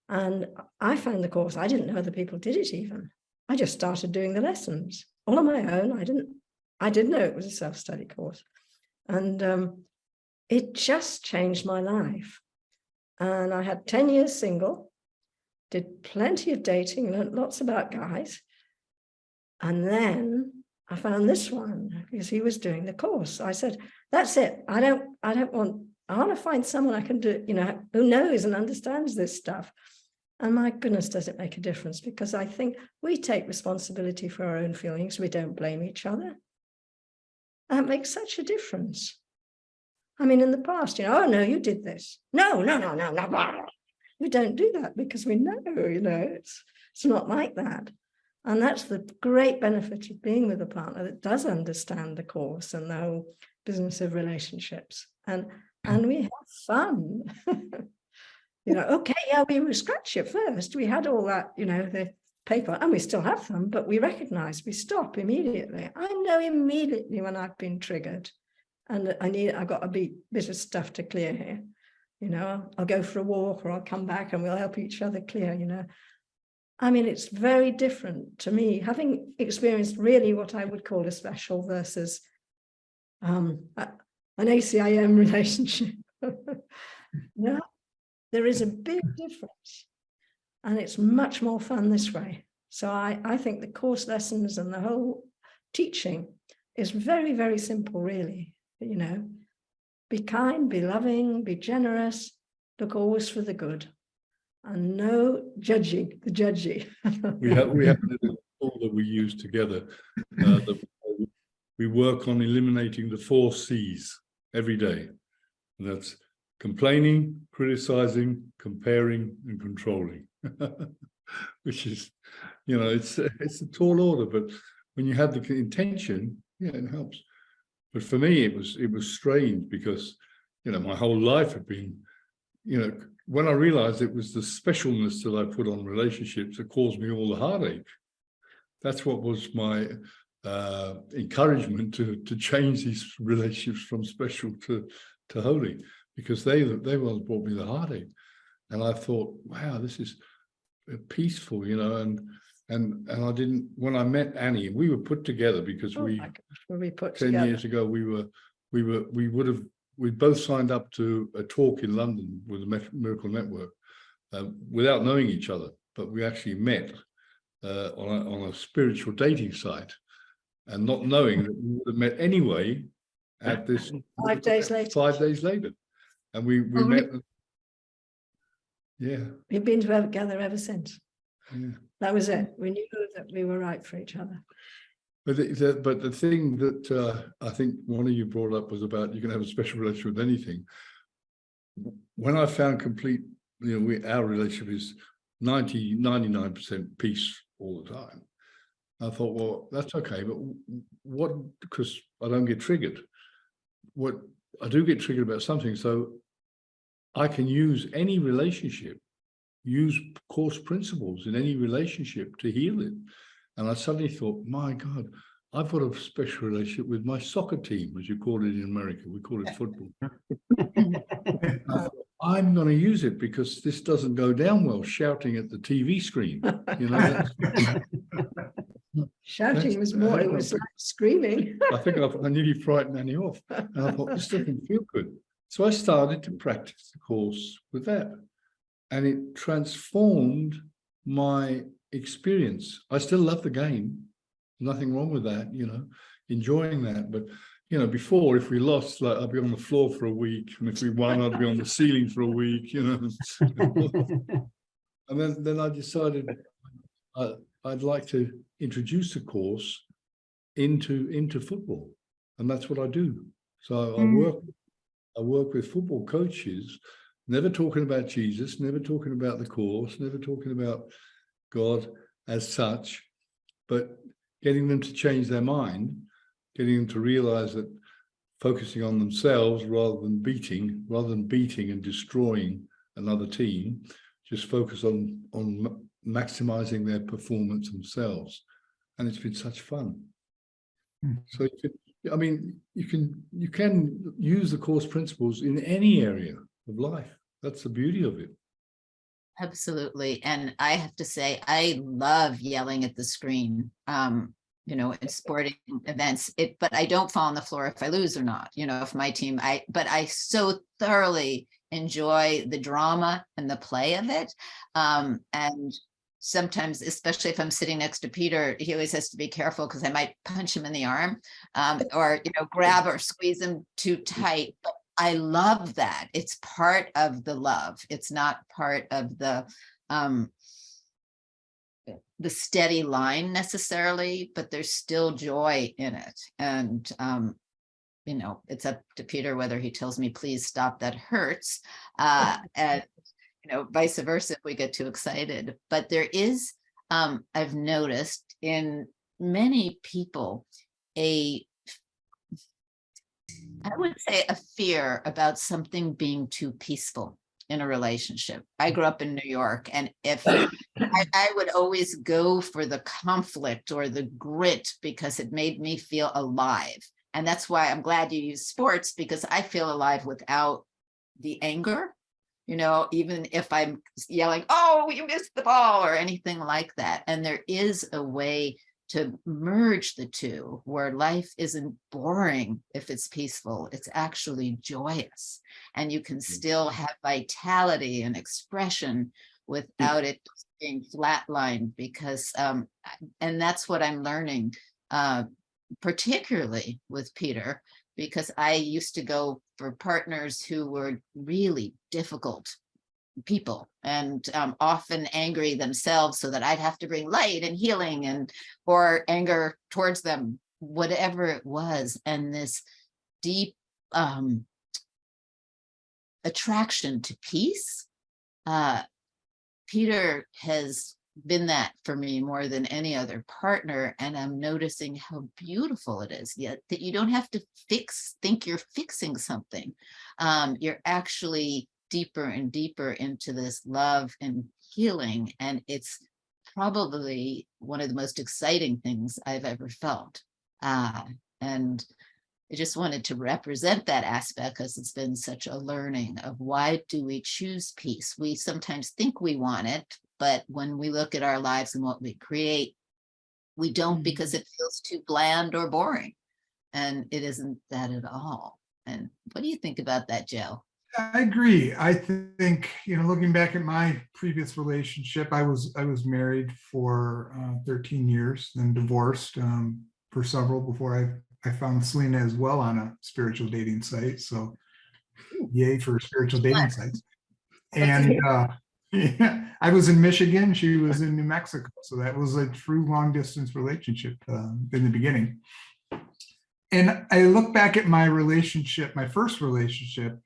And I found the course. I didn't know other people did it even. I just started doing the lessons all on my own. I didn't know it was a self-study course. And it just changed my life. And I had 10 years single, did plenty of dating, learned lots about guys. And then I found this one because he was doing the course. I said, that's it. I want to find someone I can do, who knows and understands this stuff. And my goodness, does it make a difference? Because I think we take responsibility for our own feelings. We don't blame each other. That makes such a difference. I mean, in the past, oh, no, you did this. No. We don't do that because we know, it's not like that. And that's the great benefit of being with a partner that does understand the course and the whole business of relationships. And we have fun. Okay, yeah, we were scratchy at first. We had all that, the paper, and we still have them, but we recognize, we stop immediately. I know immediately when I've been triggered and I've got a bit of stuff to clear here. I'll go for a walk or I'll come back and we'll help each other clear, I mean, it's very different to me, having experienced really what I would call a special versus an ACIM relationship. No, there is a big difference, and it's much more fun this way. So I think the course lessons and the whole teaching is very, very simple, really. Be kind, be loving, be generous, look always for the good. And no judging, the judgy. we have a little tool that we use together. We work on eliminating the 4 C's every day. And that's complaining, criticizing, comparing, and controlling. which is, it's a tall order, but when you have the intention, yeah, it helps. But for me, it was strange because, my whole life had been, when I realized it was the specialness that I put on relationships that caused me all the heartache. That's what was my encouragement to change these relationships from special to holy, because they well brought me the heartache. And I thought, wow, this is peaceful, and I didn't, when I met Annie, we were put together because Oh my gosh, were we put 10 together? years ago, we both signed up to a talk in London with the Miracle Network without knowing each other, but we actually met on a spiritual dating site, and not knowing that we would have met anyway at this 5 days later. 5 days later, and we Oh, met. Yeah, We've been together ever since. yeah. That was it. We knew that we were right for each other. But the thing that I think one of you brought up was about you can have a special relationship with anything. When I found complete, our relationship is 99% peace all the time. I thought, well, that's okay, but what? Because I don't get triggered. What I do get triggered about something, so I can use any relationship, use course principles in any relationship to heal it. And I suddenly thought, my God, I've got a special relationship with my soccer team, as you call it in America. We call it football. I'm going to use it because this doesn't go down well, shouting at the TV screen. Shouting was more, it was like screaming. I think I nearly frightened Annie off. And I thought, this doesn't feel good. So I started to practice the course with that. And it transformed my experience. I still love the game. Nothing wrong with that, enjoying that. But, before, if we lost, like I'd be on the floor for a week. And if we won, I'd be on the ceiling for a week, And then I decided I'd like to introduce the course into football. And that's what I do. So I work with football coaches, never talking about Jesus, never talking about the course, never talking about God as such, but getting them to change their mind, getting them to realize that focusing on themselves rather than beating and destroying another team, just focus on maximizing their performance themselves. And it's been such fun. So you can use the course principles in any area of life. That's the beauty of it. Absolutely. And I have to say, I love yelling at the screen, in sporting events, but I don't fall on the floor if I lose or not, if my team, but I so thoroughly enjoy the drama and the play of it. And sometimes, especially if I'm sitting next to Peter, he always has to be careful because I might punch him in the arm or, grab or squeeze him too tight. But I love that. It's part of the love. It's not part of the steady line necessarily, but there's still joy in it. And, it's up to Peter whether he tells me, please stop, that hurts. And, vice versa if we get too excited. But there is, I've noticed in many people, I would say a fear about something being too peaceful in a relationship. I grew up in New York, and if I would always go for the conflict or the grit because it made me feel alive. And that's why I'm glad you use sports, because I feel alive without the anger, even if I'm yelling, oh, you missed the ball or anything like that. And there is a way to merge the two where life isn't boring if it's peaceful, it's actually joyous. And you can still have vitality and expression without it being flatlined, because, and that's what I'm learning, particularly with Peter, because I used to go for partners who were really difficult people and often angry themselves, so that I'd have to bring light and healing or anger towards them, whatever it was. And this deep attraction to peace, Peter has been that for me more than any other partner. And I'm noticing how beautiful it is, yet that you don't have to think you're fixing something. You're actually deeper and deeper into this love and healing. And it's probably one of the most exciting things I've ever felt. And I just wanted to represent that aspect because it's been such a learning of why do we choose peace? We sometimes think we want it, but when we look at our lives and what we create, we don't because it feels too bland or boring. And it isn't that at all. And what do you think about that, Joe? I agree. I think, looking back at my previous relationship, I was married for 13 years, then divorced for several before I found Selena as well on a spiritual dating site. So yay for spiritual dating sites. And yeah, I was in Michigan, she was in New Mexico. So that was a true long distance relationship in the beginning. And I look back at my relationship, my first relationship,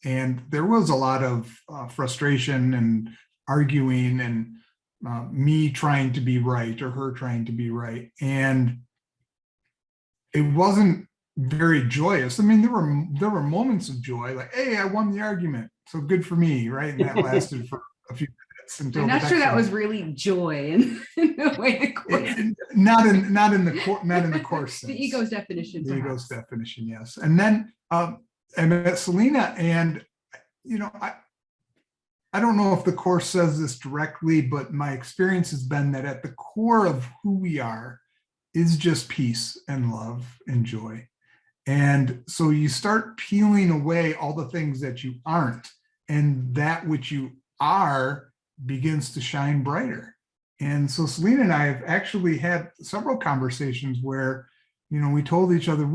and there was a lot of frustration and arguing and me trying to be right or her trying to be right. And it wasn't very joyous. I mean, there were moments of joy, like, hey, I won the argument, so good for me, right? And that lasted for a few minutes until I'm not sure that was really joy in the way the course. Not in the course sense. The ego's definition. The ego's definition, yes. And then I met Selena, and I don't know if the course says this directly, but my experience has been that at the core of who we are is just peace and love and joy. And so you start peeling away all the things that you aren't, and that which you are begins to shine brighter. And so Selena and I have actually had several conversations where, we told each other,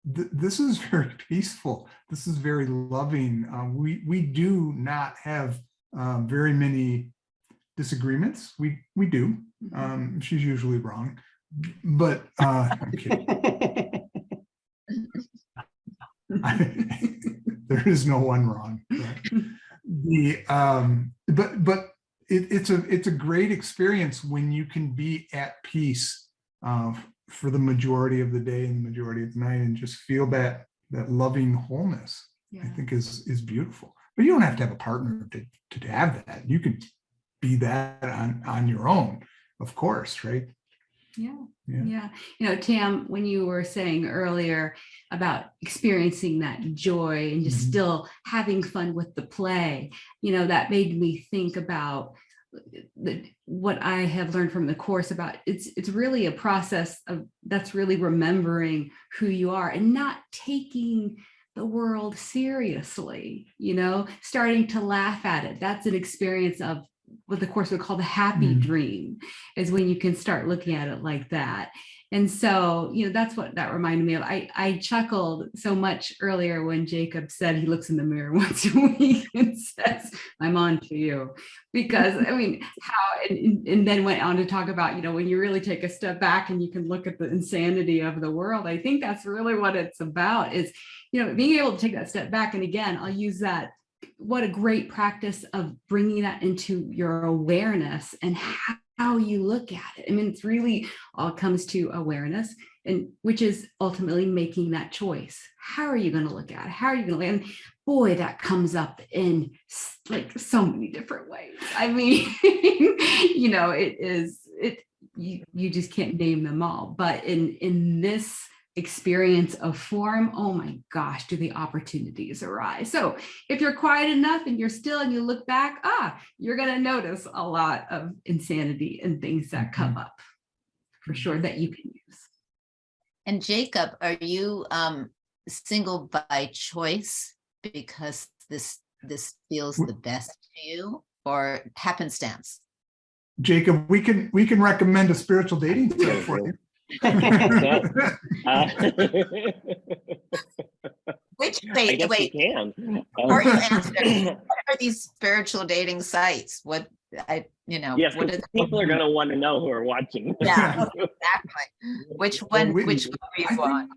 this is very peaceful. This is very loving. We do not have very many disagreements. We do. She's usually wrong, but I'm kidding. There is no one wrong. But it's a great experience when you can be at peace for the majority of the day and the majority of the night, and just feel that loving wholeness. I think is beautiful. But you don't have to have a partner to have that. You can be that on your own, of course, right? Yeah. Tam, when you were saying earlier about experiencing that joy and just still having fun with the play, that made me think about what I have learned from the course about it's really a process of that's really remembering who you are and not taking the world seriously, starting to laugh at it. That's an experience of what the course would call the happy dream, is when you can start looking at it like that. And so, that's what that reminded me of. I chuckled so much earlier when Jacob said he looks in the mirror once a week and says, I'm on to you. Because and then went on to talk about, when you really take a step back and you can look at the insanity of the world. I think that's really what it's about, is, being able to take that step back. And again, I'll use that. What a great practice of bringing that into your awareness and how you look at it. I mean, it's really all comes to awareness, and which is ultimately making that choice. How are you going to look at it? How are you going to look? And boy, that comes up in like so many different ways. I mean, you just can't name them all. But in this experience of form, oh my gosh, do the opportunities arise. So if you're quiet enough and you're still and you look back, you're going to notice a lot of insanity and things that come up for sure that you can use. And Jacob, are you single by choice because this feels the best to you, or happenstance? Jacob, we can recommend a spiritual dating site for you. Wait, you can. Before you answer, what are these spiritual dating sites? What yes, what people are going to want to know who are watching. Yeah, exactly. Which one are you on?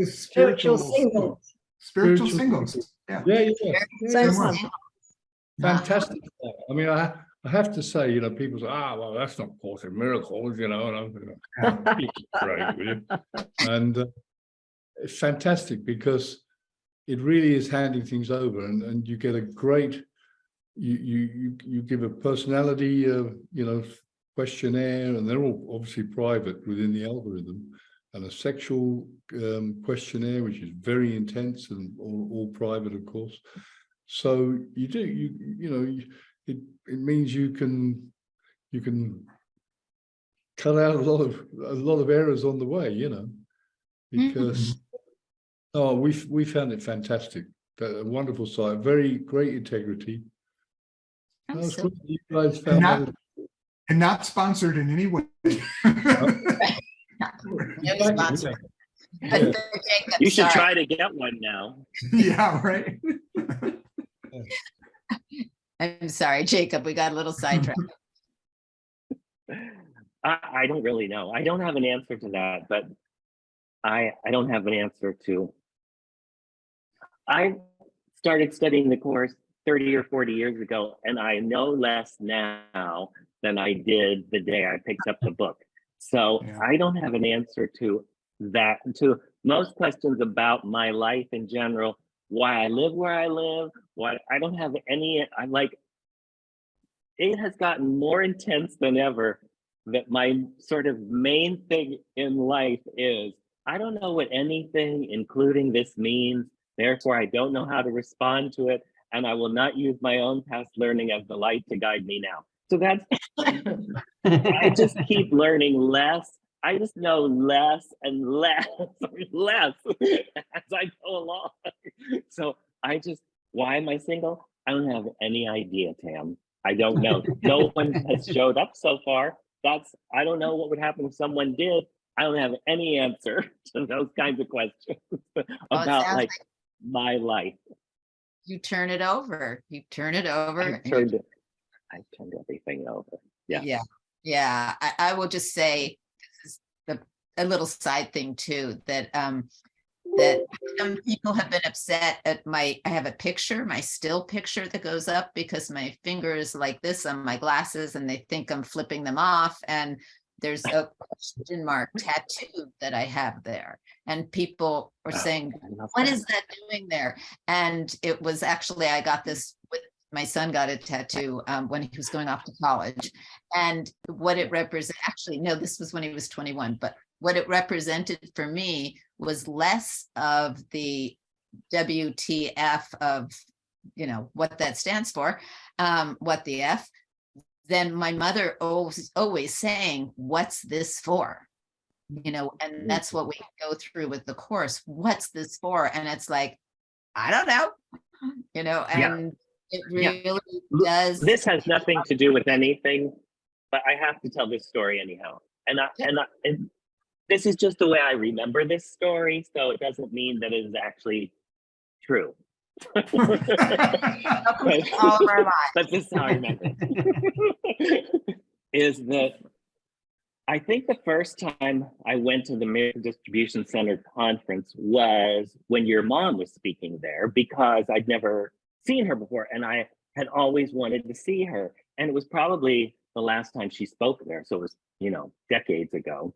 Spiritual singles. Spiritual singles. Yeah. Yeah. Same one. Fantastic. I mean, I I have to say, you know, people say, well, that's not Course in Miracles, you know, and I'm thinking, great, will you? And it's fantastic because it really is handing things over, and you get a great, you give a personality, you know, questionnaire, and they're all obviously private within the algorithm, and a sexual questionnaire, which is very intense and all private, of course. So you know, it means you can cut out a lot of errors on the way, you know, because we found it fantastic. A wonderful site, very great integrity. I'm That's so- great. You guys found And not sponsored in any way. No sponsor. Yeah. But Jacob, You should sorry. try to get one now. Yeah, right. I'm sorry, Jacob, we got a little sidetracked. I don't really know. I don't have an answer to that, but I don't have an answer to. I started studying the course 30 or 40 years ago, and I know less now than I did the day I picked up the book. So Yeah. I don't have an answer to that, to most questions about my life in general, why I live where I live, what I don't have any, I'm like, it has gotten more intense than ever, that my sort of main thing in life is, I don't know what anything, including this, means. Therefore, I don't know how to respond to it, and I will not use my own past learning as the light to guide me now. So that's, I just keep learning less. I just know less and less, less as I go along. So I just, why am I single? I don't have any idea, Tam. I don't know. No one has showed up so far. I don't know what would happen if someone did. I don't have any answer to those kinds of questions about sounds like my life. You turn it over. You turn it over. I turned everything over. Yeah. Yeah. I will just say, this is a little side thing too, that that some people have been upset at I have a picture, my still picture that goes up because my finger is like this on my glasses and they think I'm flipping them off. And there's a question mark tattoo that I have there. And people are saying, what is that doing there? And it was actually, I got this with my son, got a tattoo when he was going off to college. And what it represents, actually, no, this was when he was 21, but what it represented for me was less of the WTF of, you know, what that stands for, what the F, than my mother always saying, what's this for? You know, and that's what we go through with the course. What's this for? And it's like, I don't know, you know, and it really does. This has nothing to do with anything, but I have to tell this story anyhow. And this is just the way I remember this story, so it doesn't mean that it is actually true. Welcome to all of our lives. But this is how I remember it. Is that I think the first time I went to the Miracle Distribution Center conference was when your mom was speaking there, because I'd never seen her before and I had always wanted to see her. And it was probably the last time she spoke there. So it was, you know, decades ago.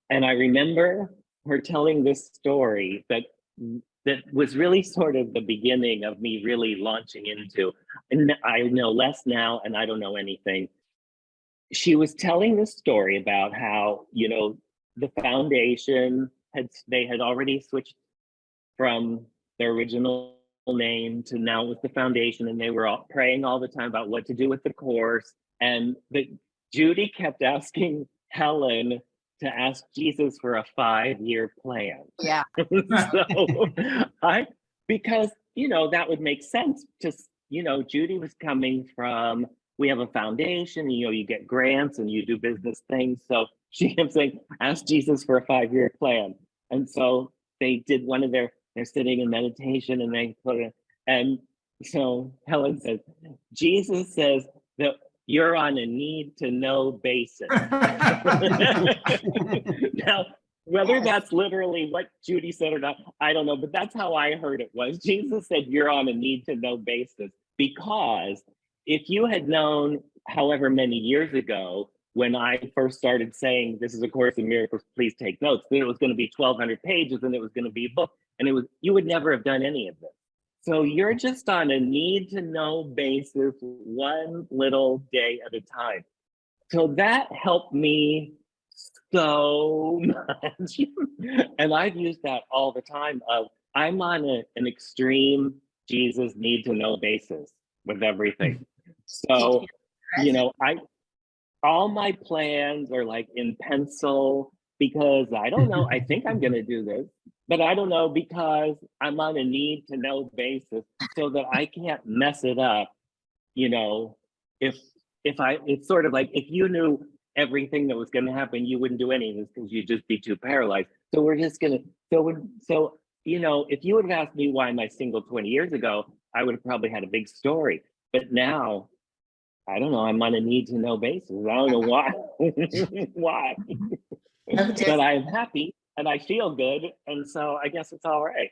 And I remember her telling this story that was really sort of the beginning of me really launching into, and I know less now and I don't know anything. She was telling this story about how, you know, the foundation they had already switched from their original name to now with the foundation, and they were all praying all the time about what to do with the course. And Judy kept asking Helen to ask Jesus for a 5-year plan. Yeah. So because, you know, that would make sense. Just, you know, Judy was coming from, we have a foundation, you know, you get grants and you do business things. So she kept saying, ask Jesus for a 5-year plan. And so they did one of they're sitting in meditation and they put it, and so Helen says, Jesus says that you're on a need to know basis. Now, whether that's literally what Judy said or not, I don't know, but that's how I heard it was. Jesus said, you're on a need to know basis, because if you had known however many years ago when I first started saying this is a Course in Miracles, please take notes, that it was going to be 1,200 pages and it was going to be a book, and you would never have done any of this. So you're just on a need to know basis, one little day at a time. So that helped me so much. And I've used that all the time. I'm on an extreme Jesus need to know basis with everything. So, all my plans are like in pencil because I don't know. I think I'm going to do this, but I don't know because I'm on a need to know basis so that I can't mess it up. It's sort of like if you knew everything that was going to happen, you wouldn't do any of this because you'd just be too paralyzed. So we're just going to, if you would have asked me why am I single 20 years ago, I would have probably had a big story. But now, I don't know, I'm on a need to know basis. I don't know why. Why? But I am happy and I feel good. And so I guess it's all right.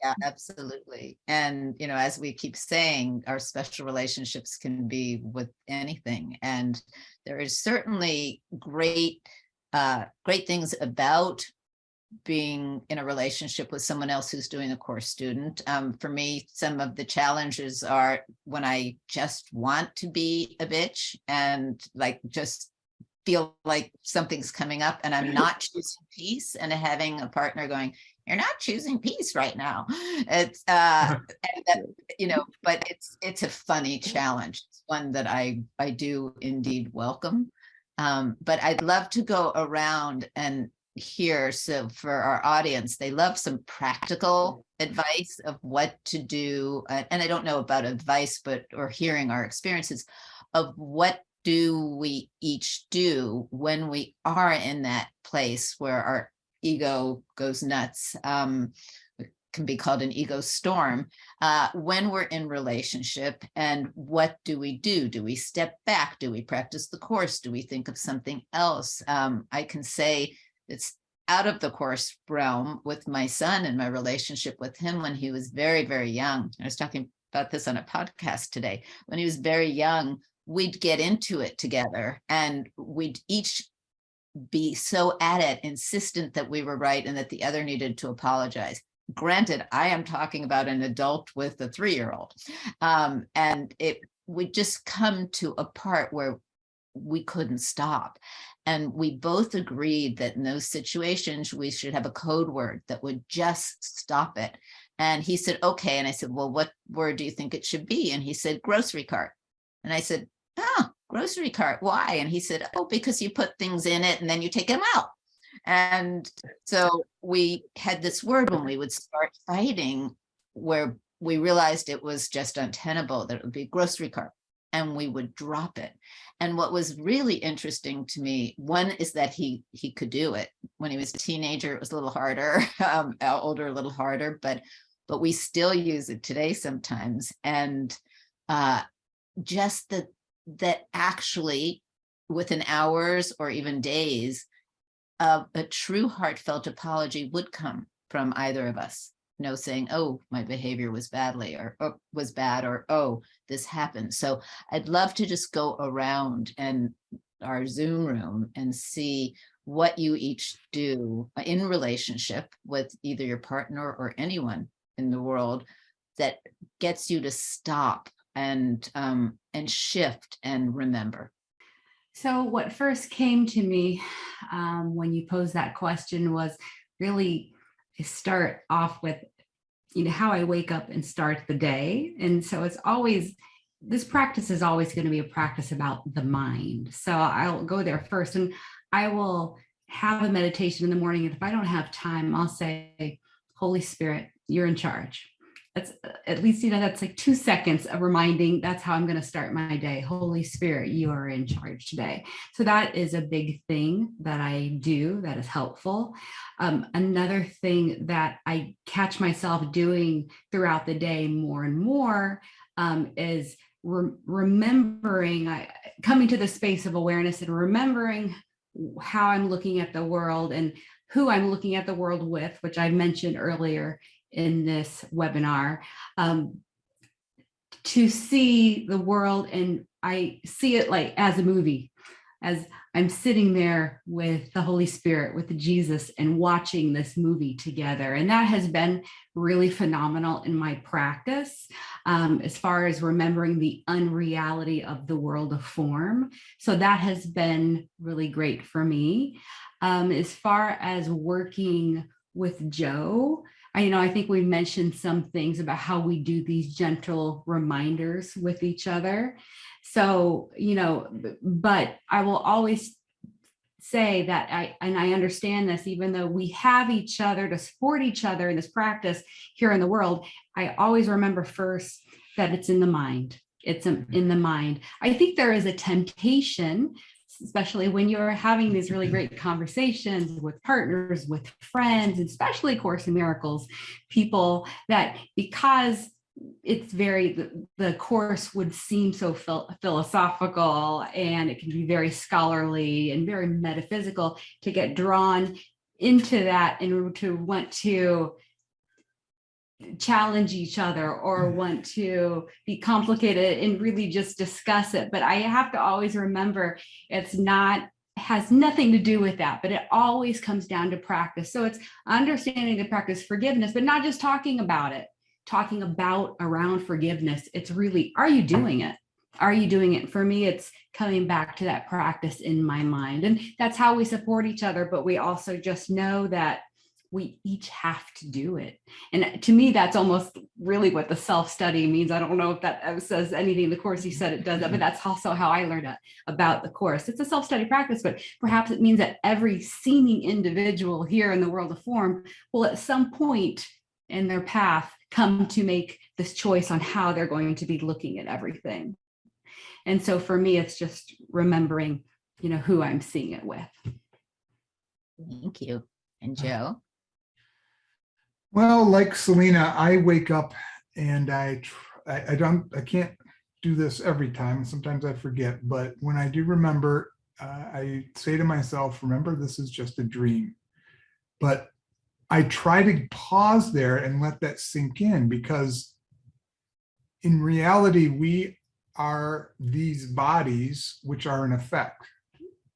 Yeah, absolutely. And, as we keep saying, our special relationships can be with anything. And there is certainly great things about being in a relationship with someone else who's doing a course student. For me, some of the challenges are when I just want to be a bitch and just feel like something's coming up and I'm not choosing peace, and having a partner going, you're not choosing peace right now. It's but it's a funny challenge. It's one that I do indeed welcome. But I'd love to go around and hear, so for our audience, they love some practical advice of what to do. And I don't know about advice, or hearing our experiences of what do we each do when we are in that place where our ego goes nuts. It can be called an ego storm when we're in relationship. And what do we do? Do we step back? Do we practice the course? Do we think of something else? I can say it's out of the course realm with my son and my relationship with him when he was very, very young. I was talking about this on a podcast today. When he was very young, we'd get into it together and we'd each be so at it, insistent that we were right and that the other needed to apologize. Granted, I am talking about an adult with a 3-year-old. And it would just come to a part where we couldn't stop. And we both agreed that in those situations, we should have a code word that would just stop it. And he said, okay. And I said, well, what word do you think it should be? And he said, grocery cart. And I said, oh, grocery cart, why? And he said, oh, because you put things in it and then you take them out. And so we had this word when we would start fighting where we realized it was just untenable, that it would be grocery cart, and we would drop it. And what was really interesting to me, one is that he could do it. When he was a teenager, it was a little harder, older, a little harder, but we still use it today sometimes. And just that actually within hours or even days, a true heartfelt apology would come from either of us. No saying, oh, my behavior was badly or was bad, or oh, this happened. So I'd love to just go around and our Zoom room and see what you each do in relationship with either your partner or anyone in the world that gets you to stop and shift and remember. So what first came to me when you posed that question was really start off with, how I wake up and start the day. And so it's always, this practice is always going to be a practice about the mind. So I'll go there first and I will have a meditation in the morning. And if I don't have time, I'll say, Holy Spirit, you're in charge. That's at least, that's like 2 seconds of reminding, that's how I'm going to start my day. Holy Spirit, you are in charge today. So that is a big thing that I do that is helpful. Another thing that I catch myself doing throughout the day more and more is remembering, coming to the space of awareness and remembering how I'm looking at the world and who I'm looking at the world with, which I mentioned earlier in this webinar, to see the world, and I see it like as a movie, as I'm sitting there with the Holy Spirit, with Jesus, and watching this movie together. And that has been really phenomenal in my practice, as far as remembering the unreality of the world of form. So that has been really great for me. As far as working with Joe, I think we mentioned some things about how we do these gentle reminders with each other. So, but I will always say that I understand this, even though we have each other to support each other in this practice here in the world, I always remember first that it's in the mind. It's in the mind. I think there is a temptation, especially when you're having these really great conversations with partners, with friends, especially Course in Miracles people, that because it's the course would seem so philosophical, and it can be very scholarly and very metaphysical, to get drawn into that and to want to challenge each other or want to be complicated and really just discuss it. But I have to always remember has nothing to do with that, but it always comes down to practice. So it's understanding to practice forgiveness, but not just talking about it, talking about around forgiveness. It's really, are you doing it? Are you doing it? For me, it's coming back to that practice in my mind. And that's how we support each other. But we also just know that we each have to do it. And to me, that's almost really what the self-study means. I don't know if that says anything in the course. You said it does that, but that's also how I learned about the course. It's a self-study practice, but perhaps it means that every seeming individual here in the world of form will at some point in their path come to make this choice on how they're going to be looking at everything. And so for me, it's just remembering, who I'm seeing it with. Thank you. And Joe? Well, like Selena, I wake up and I can't do this every time. Sometimes I forget, but when I do remember, I say to myself, remember, this is just a dream. But I try to pause there and let that sink in, because in reality, we are these bodies which are an effect,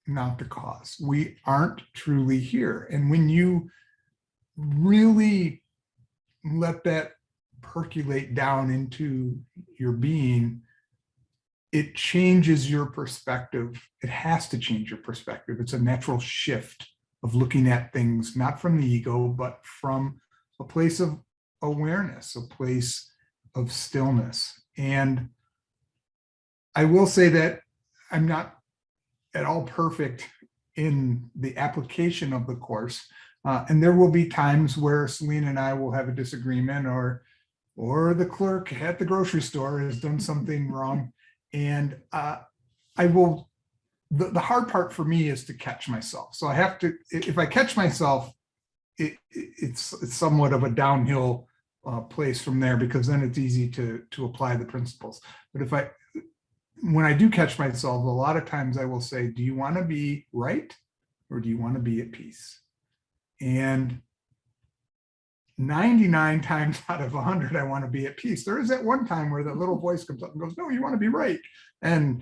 not the cause. We aren't truly here. And when you really let that percolate down into your being, it changes your perspective. It has to change your perspective. It's a natural shift of looking at things, not from the ego, but from a place of awareness, a place of stillness. And I will say that I'm not at all perfect in the application of the course. And there will be times where Selena and I will have a disagreement, or the clerk at the grocery store has done something wrong. And the hard part for me is to catch myself. So I have to, if I catch myself, it's somewhat of a downhill place from there, because then it's easy to apply the principles. But when I do catch myself, a lot of times I will say, do you want to be right, or do you want to be at peace? And 99 times out of 100, I want to be at peace. There is that one time where that little voice comes up and goes, no, you want to be right. And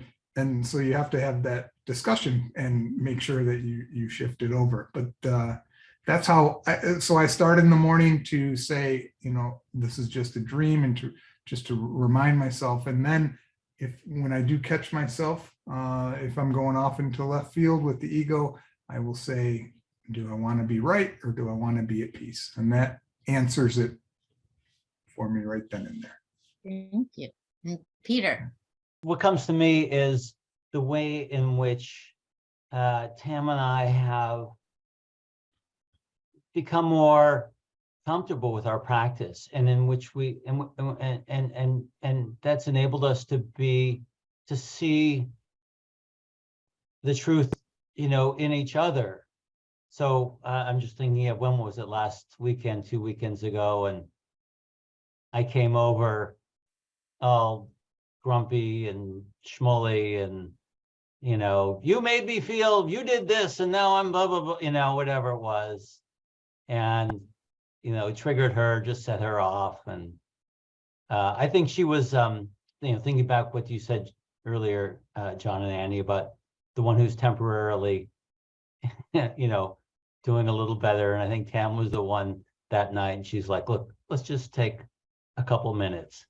so you have to have that discussion and make sure that you shift it over. But that's how, so I start in the morning to say, this is just a dream, and to remind myself. And then when I do catch myself, if I'm going off into left field with the ego, I will say, do I want to be right, or do I want to be at peace? And that answers it for me right then and there. Thank you. And Peter? What comes to me is the way in which Tam and I have become more comfortable with our practice, and in which we and that's enabled us to see the truth, in each other. So I'm just thinking of, when was it, last weekend, 2 weekends ago, and I came over all grumpy and schmully, and you made me feel you did this, and now I'm blah blah blah, whatever it was, and it triggered her, just set her off. And I think she was thinking back what you said earlier, John and Annie, about the one who's temporarily, doing a little better. And I think Tam was the one that night, and she's like, look, let's just take a couple minutes.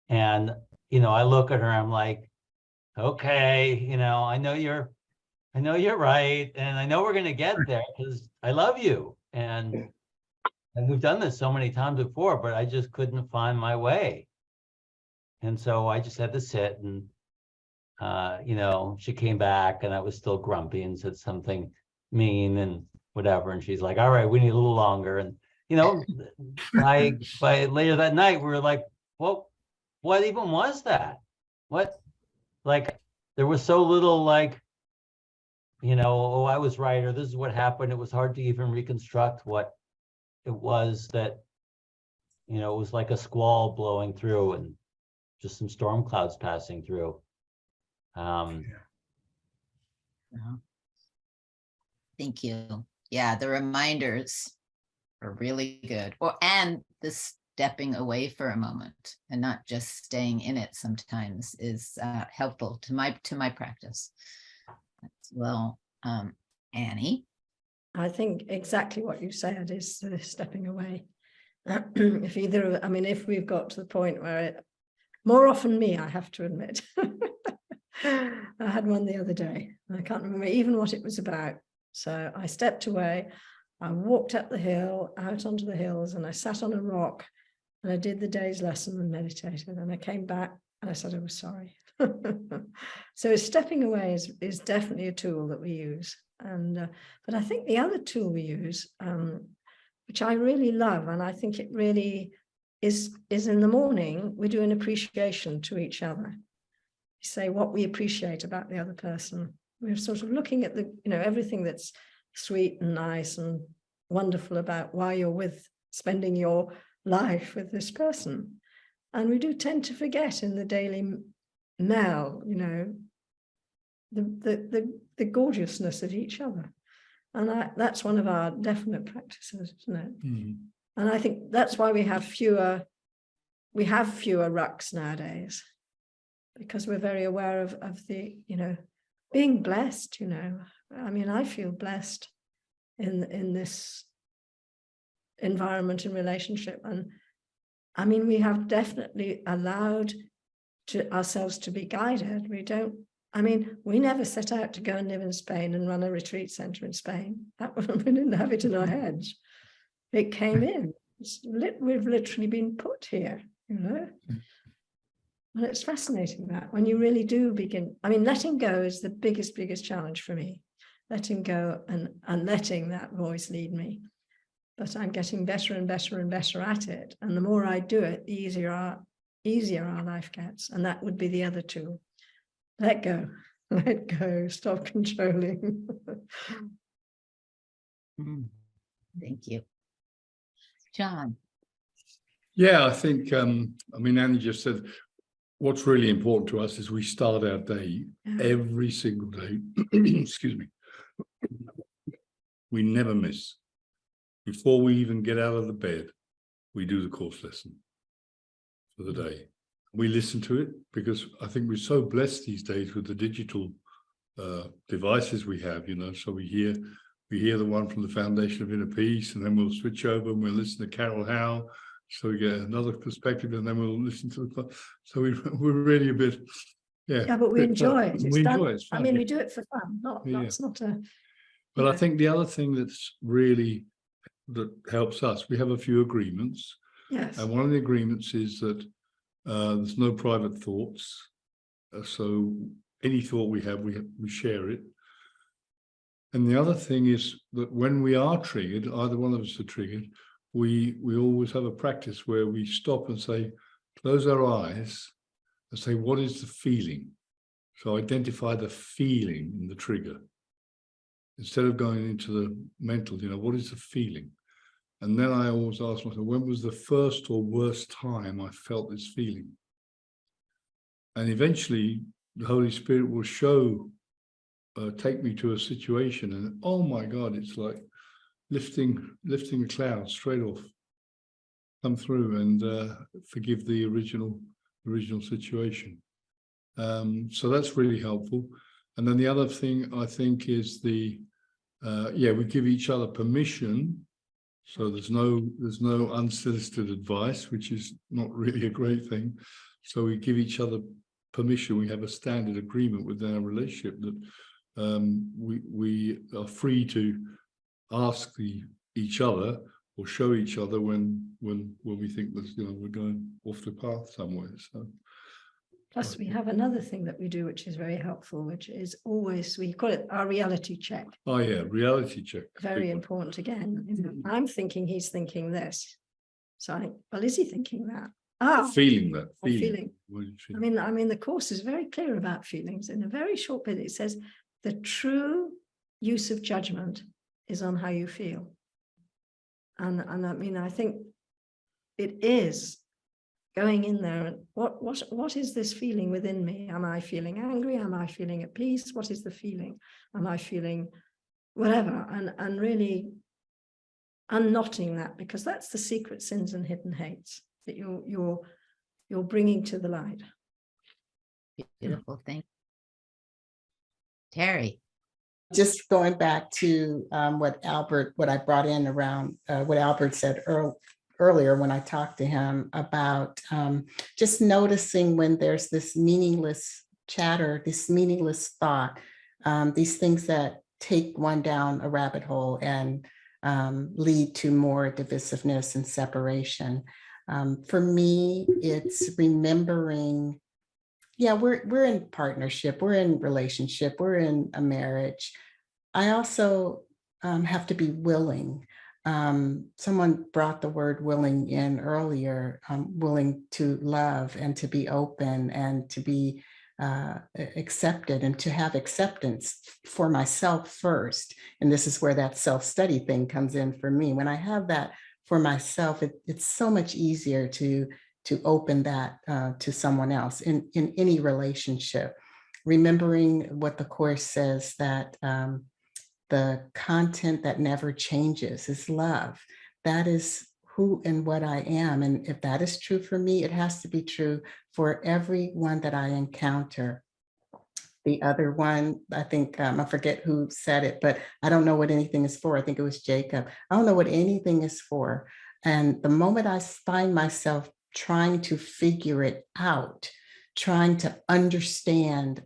And, I look at her, I'm like, okay, I know you're right. And I know we're going to get there because I love you. And we've done this so many times before, but I just couldn't find my way. And so I just had to sit and, she came back and I was still grumpy and said something mean and whatever. And she's like, all right, we need a little longer. And, by later that night, we were like, well, what even was that? What, like, there was so little like, oh, I was right, or this is what happened. It was hard to even reconstruct what it was that, it was like a squall blowing through and just some storm clouds passing through. Thank you. Yeah, the reminders are really good. And the stepping away for a moment and not just staying in it sometimes is helpful to my practice as well. Annie? I think exactly what you said is stepping away. If we've got to the point where more often me, I have to admit. I had one the other day. I can't remember even what it was about. So I stepped away, I walked up the hill, out onto the hills, and I sat on a rock and I did the day's lesson and meditated. And I came back and I said I was sorry. So stepping away is definitely a tool that we use. And but I think the other tool we use, which I really love, and I think it really is in the morning, we do an appreciation to each other. We say what we appreciate about the other person. We're sort of looking at everything that's sweet and nice and wonderful about why you're spending your life with this person. And we do tend to forget in the daily mail, the gorgeousness of each other. And that's one of our definite practices, isn't it? Mm-hmm. And I think that's why we have fewer rucks nowadays, because we're very aware of the, being blessed, I feel blessed in this environment and relationship. And we have definitely allowed ourselves to be guided. We never set out to go and live in Spain and run a retreat center in Spain. We didn't have it in our heads. It came in. We've literally been put here, And it's fascinating that when you really do begin, letting go is the biggest challenge for me. Letting go and letting that voice lead me. But I'm getting better and better and better at it. And the more I do it, the easier our life gets. And that would be the other tool. Let go, stop controlling. Thank you. John. Yeah, I think, Annie just said, what's really important to us is we start our day every single day. Excuse me. We never miss. Before we even get out of the bed, we do the course lesson for the day. We listen to it because I think we're so blessed these days with the digital devices we have, so we hear the one from the Foundation of Inner Peace, and then we'll switch over and we'll listen to Carol Howe, so we get another perspective, and then we'll listen to the, so we're really a bit, yeah, but we enjoy it. We enjoy it. It's fun. We do it for fun, it's not a. But I think the other thing that helps us, we have a few agreements. Yes. And one of the agreements is that there's no private thoughts. So any thought we have, we share it. And the other thing is that when we are triggered, either one of us are triggered, we always have a practice where we stop and say, close our eyes and say, what is the feeling? So identify the feeling in the trigger. Instead of going into the mental, what is the feeling? And then I always ask myself, when was the first or worst time I felt this feeling? And eventually the Holy Spirit will take me to a situation, and oh my God, it's like lifting a cloud straight off, come through and forgive the original situation. So that's really helpful. And then the other thing I think is we give each other permission. So there's no unsolicited advice, which is not really a great thing. So we give each other permission. We have a standard agreement within our relationship that we are free to ask each other or show each other when we think that we're going off the path somewhere. So Plus, we have another thing that we do, which is very helpful, which is always, we call it our reality check. oh yeah, reality check. Very important again. I'm thinking he's thinking this. So I think, well, is he thinking that? Feeling that. Or feeling. What do you feel? I mean, the course is very clear about feelings. In a very short bit, it says the true use of judgment is on how you feel. And I mean, I think it is going in there and what is this feeling within me? Am I feeling angry? Am I feeling at peace? What is the feeling? Am I feeling whatever? And really unknotting that, because that's the secret sins and hidden hates that you're bringing to the light. Beautiful thing. Terry. Just going back to what I brought in around what Albert said earlier when I talked to him about just noticing when there's this meaningless chatter, this meaningless thought, these things that take one down a rabbit hole and lead to more divisiveness and separation. For me, it's remembering, we're in partnership, we're in relationship, we're in a marriage. I also have to be willing. Someone brought the word willing in earlier, willing to love and to be open and to be accepted and to have acceptance for myself first. And this is where that self-study thing comes in for me. When I have that for myself, it's so much easier to open that to someone else in any relationship. Remembering what the Course says, that the content that never changes is love. That is who and what I am. And if that is true for me, it has to be true for everyone that I encounter. The other one, I think, I forget who said it, but I don't know what anything is for. I think it was Jacob. I don't know what anything is for. And the moment I find myself trying to figure it out, trying to understand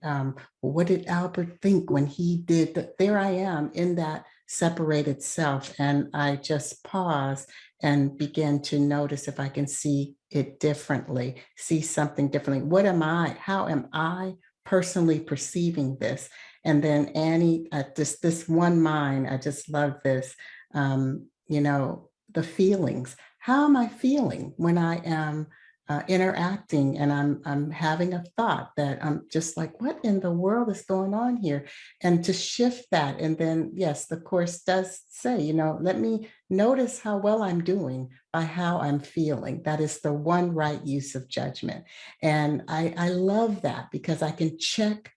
what did Albert think when he did that, there I am in that separated self. And I just pause and begin to notice if I can see it differently, see something differently. What am I? How am I personally perceiving this? And then Annie, this one mind, I just love this, the feelings. How am I feeling when I am interacting and I'm having a thought that I'm just like, what in the world is going on here? And to shift that. And then, yes, the Course does say, let me notice how well I'm doing by how I'm feeling. That is the one right use of judgment. And I love that because I can check,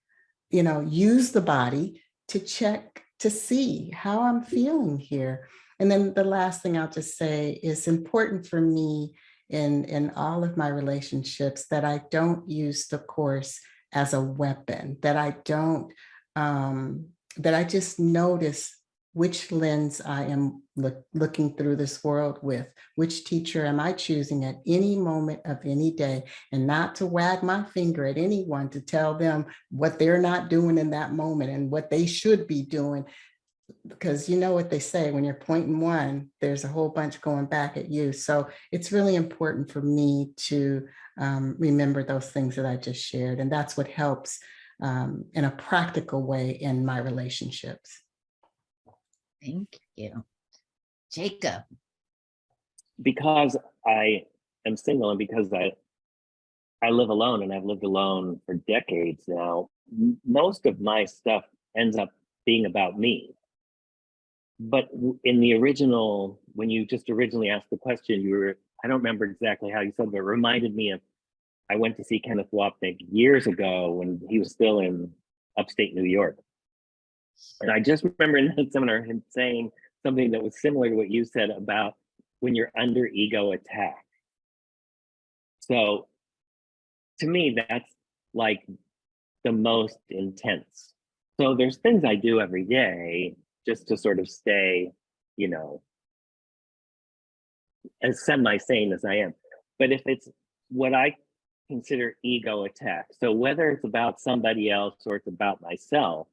use the body to check to see how I'm feeling here. And then the last thing I'll just say is important for me in all of my relationships, that I don't use the Course as a weapon, that I don't, that I just notice which lens I am looking through this world with, which teacher am I choosing at any moment of any day, and not to wag my finger at anyone to tell them what they're not doing in that moment and what they should be doing. Because you know what they say, when you're pointing one, there's a whole bunch going back at you. So it's really important for me to remember those things that I just shared. And that's what helps in a practical way in my relationships. Thank you. Jacob. Because I am single and because I live alone, and I've lived alone for decades now, most of my stuff ends up being about me. But in the original, when you just originally asked the question, I don't remember exactly how you said, but it reminded me of, I went to see Kenneth Wapnick years ago when he was still in upstate New York. And I just remember in that seminar him saying something that was similar to what you said about when you're under ego attack. So to me, that's like the most intense. So there's things I do every day just to sort of stay, you know, as semi-sane as I am. But if it's what I consider ego attack, so whether it's about somebody else or it's about myself,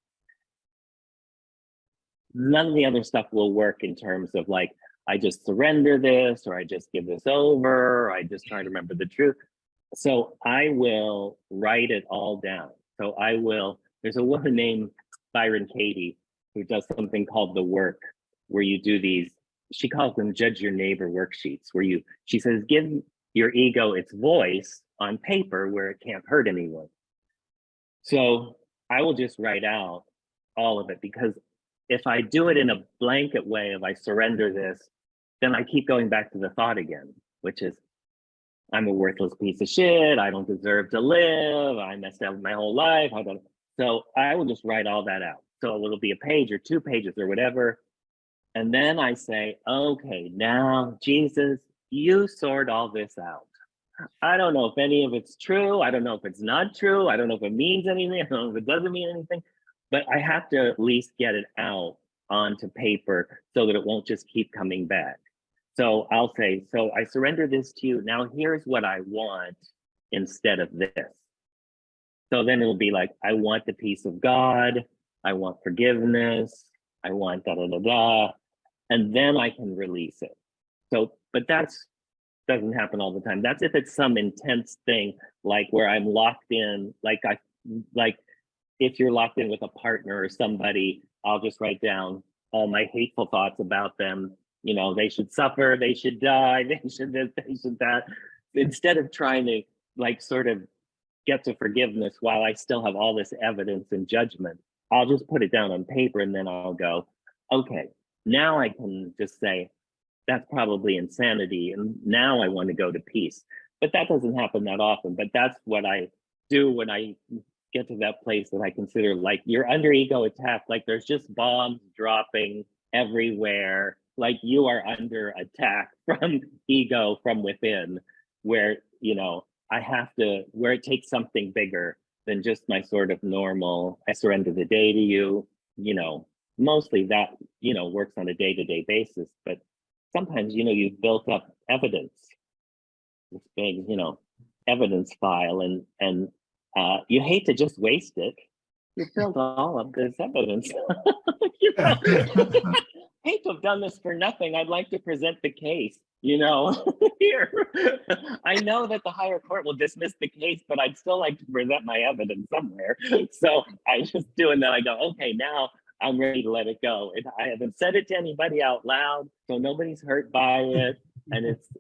none of the other stuff will work in terms of like, I just surrender this, or I just give this over, or I just try to remember the truth. So I will write it all down. So I will, there's a woman named Byron Katie who does something called The Work, where you do these, she calls them judge your neighbor worksheets, where she says, give your ego its voice on paper where it can't hurt anyone. So I will just write out all of it, because if I do it in a blanket way of I surrender this, then I keep going back to the thought again, which is I'm a worthless piece of shit. I don't deserve to live. I messed up my whole life. So I will just write all that out. So it'll be a page or 2 pages or whatever. And then I say, okay, now Jesus, you sort all this out. I don't know if any of it's true. I don't know if it's not true. I don't know if it means anything. I don't know if it doesn't mean anything, but I have to at least get it out onto paper so that it won't just keep coming back. So I'll say, so I surrender this to you. Now here's what I want instead of this. So then it'll be like, I want the peace of God. I want forgiveness. I want da da da da. And then I can release it. So, but that's doesn't happen all the time. That's if it's some intense thing, like where I'm locked in, like if you're locked in with a partner or somebody, I'll just write down all my hateful thoughts about them. You know, they should suffer, they should die, they should this, they should that. Instead of trying to like sort of get to forgiveness while I still have all this evidence and judgment, I'll just put it down on paper and then I'll go, okay, now I can just say, that's probably insanity. And now I want to go to peace. But that doesn't happen that often. But that's what I do when I get to that place that I consider like you're under ego attack. Like there's just bombs dropping everywhere. Like you are under attack from ego from within, where, you know, I have to, where it takes something bigger than just my sort of normal, I surrender the day to you, you know, mostly that, you know, works on a day-to-day basis. But sometimes, you know, you've built up evidence, this big, you know, evidence file, and you hate to just waste it. You built all of this evidence. You know, hate to have done this for nothing. I'd like to present the case, you know, here. I know that the higher court will dismiss the case, but I'd still like to present my evidence somewhere. So I just do, and then I go, okay, now I'm ready to let it go. I haven't said it to anybody out loud, so nobody's hurt by it.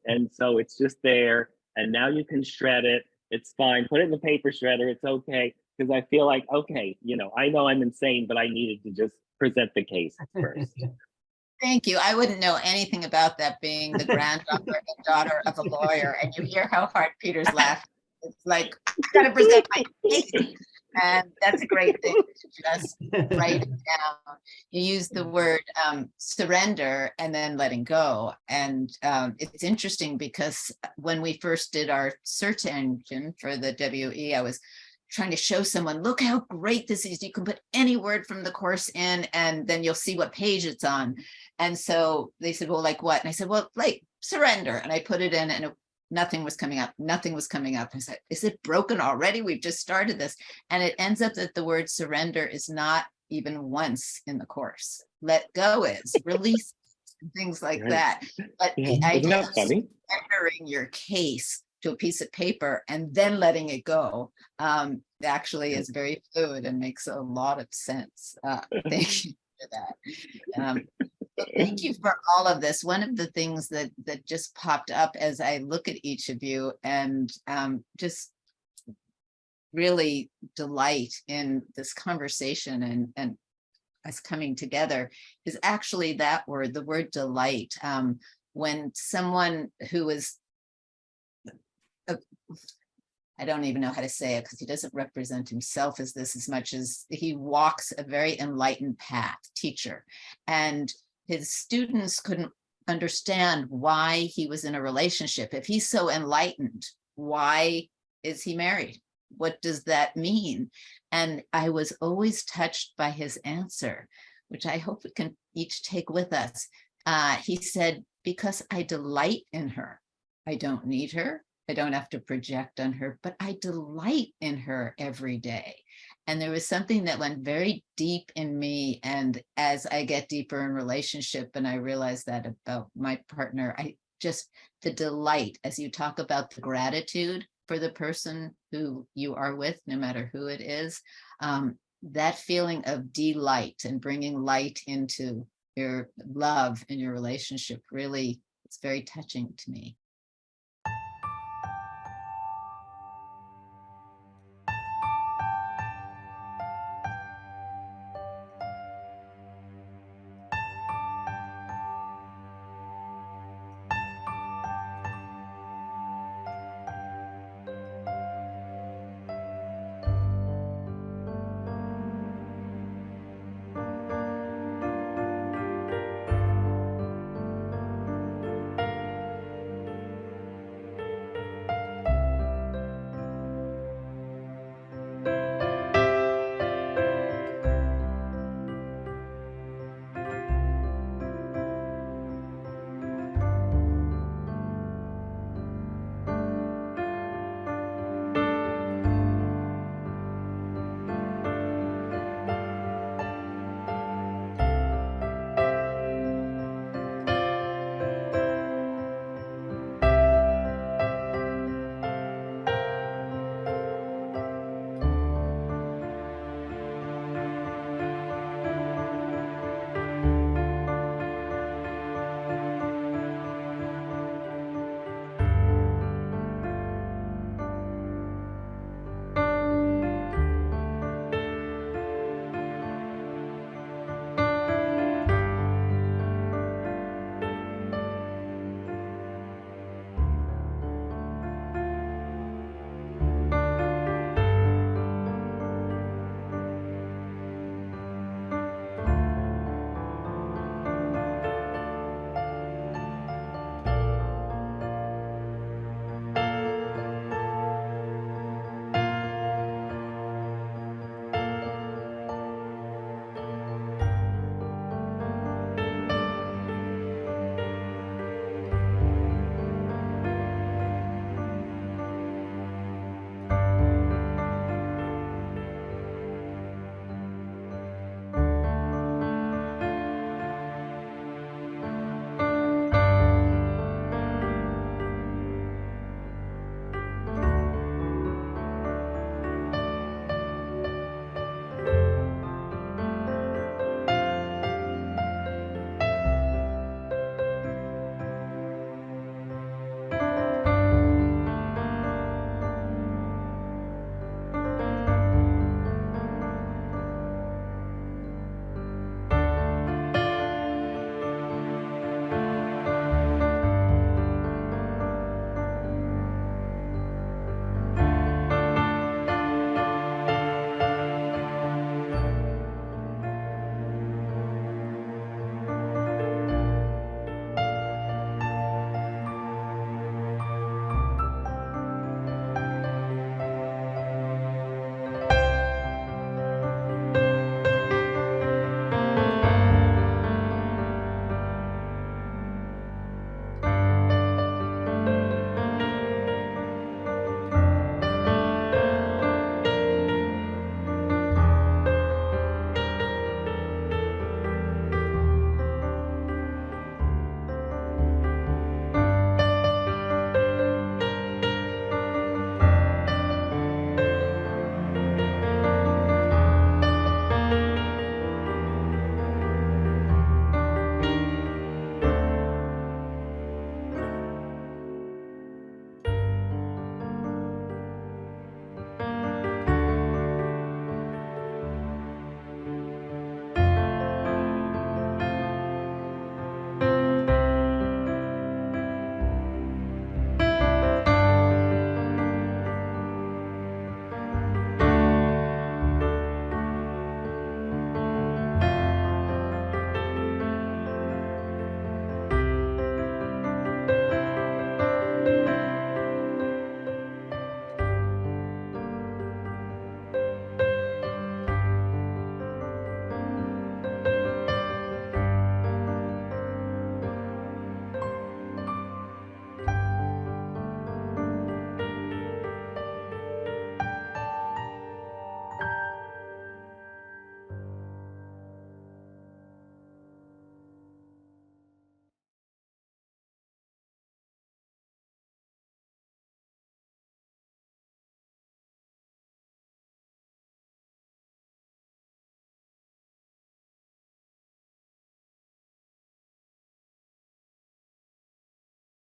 And so it's just there. And now you can shred it. It's fine. Put it in the paper shredder. It's okay. Because I feel like, okay, you know I'm insane, but I needed to just present the case first. Thank you. I wouldn't know anything about that, being the granddaughter and daughter of a lawyer. And you hear how hard Peter's laughing. It's like, I gotta present my case. And that's a great thing to just write it down. You use the word surrender and then letting go. And it's interesting because when we first did our search engine for the WE, I was trying to show someone, look how great this is. You can put any word from the course in and then you'll see what page it's on. And so they said, well, like what? And I said, well, like surrender. And I put it in and nothing was coming up. Nothing was coming up. I said, is it broken already? We've just started this. And it ends up that the word surrender is not even once in the course. Let go is, release, things like that. But Yeah, I isn't that funny? surrendering your case to a piece of paper and then letting it go actually is very fluid and makes a lot of sense. Thank you for that. Thank you for all of this. One of the things that just popped up as I look at each of you and just really delight in this conversation and us coming together is actually that word, the word delight. When someone who is, I don't even know how to say it because he doesn't represent himself as this as much as he walks a very enlightened path, teacher, and his students couldn't understand why he was in a relationship. If he's so enlightened, why is he married? what does that mean? And I was always touched by his answer, which I hope we can each take with us. He said, because I delight in her. I don't need her. I don't have to project on her, but I delight in her every day. And there was something that went very deep in me. And as I get deeper in relationship and I realize that about my partner, the delight, as you talk about the gratitude for the person who you are with, no matter who it is, that feeling of delight and bringing light into your love and your relationship, really, it's very touching to me.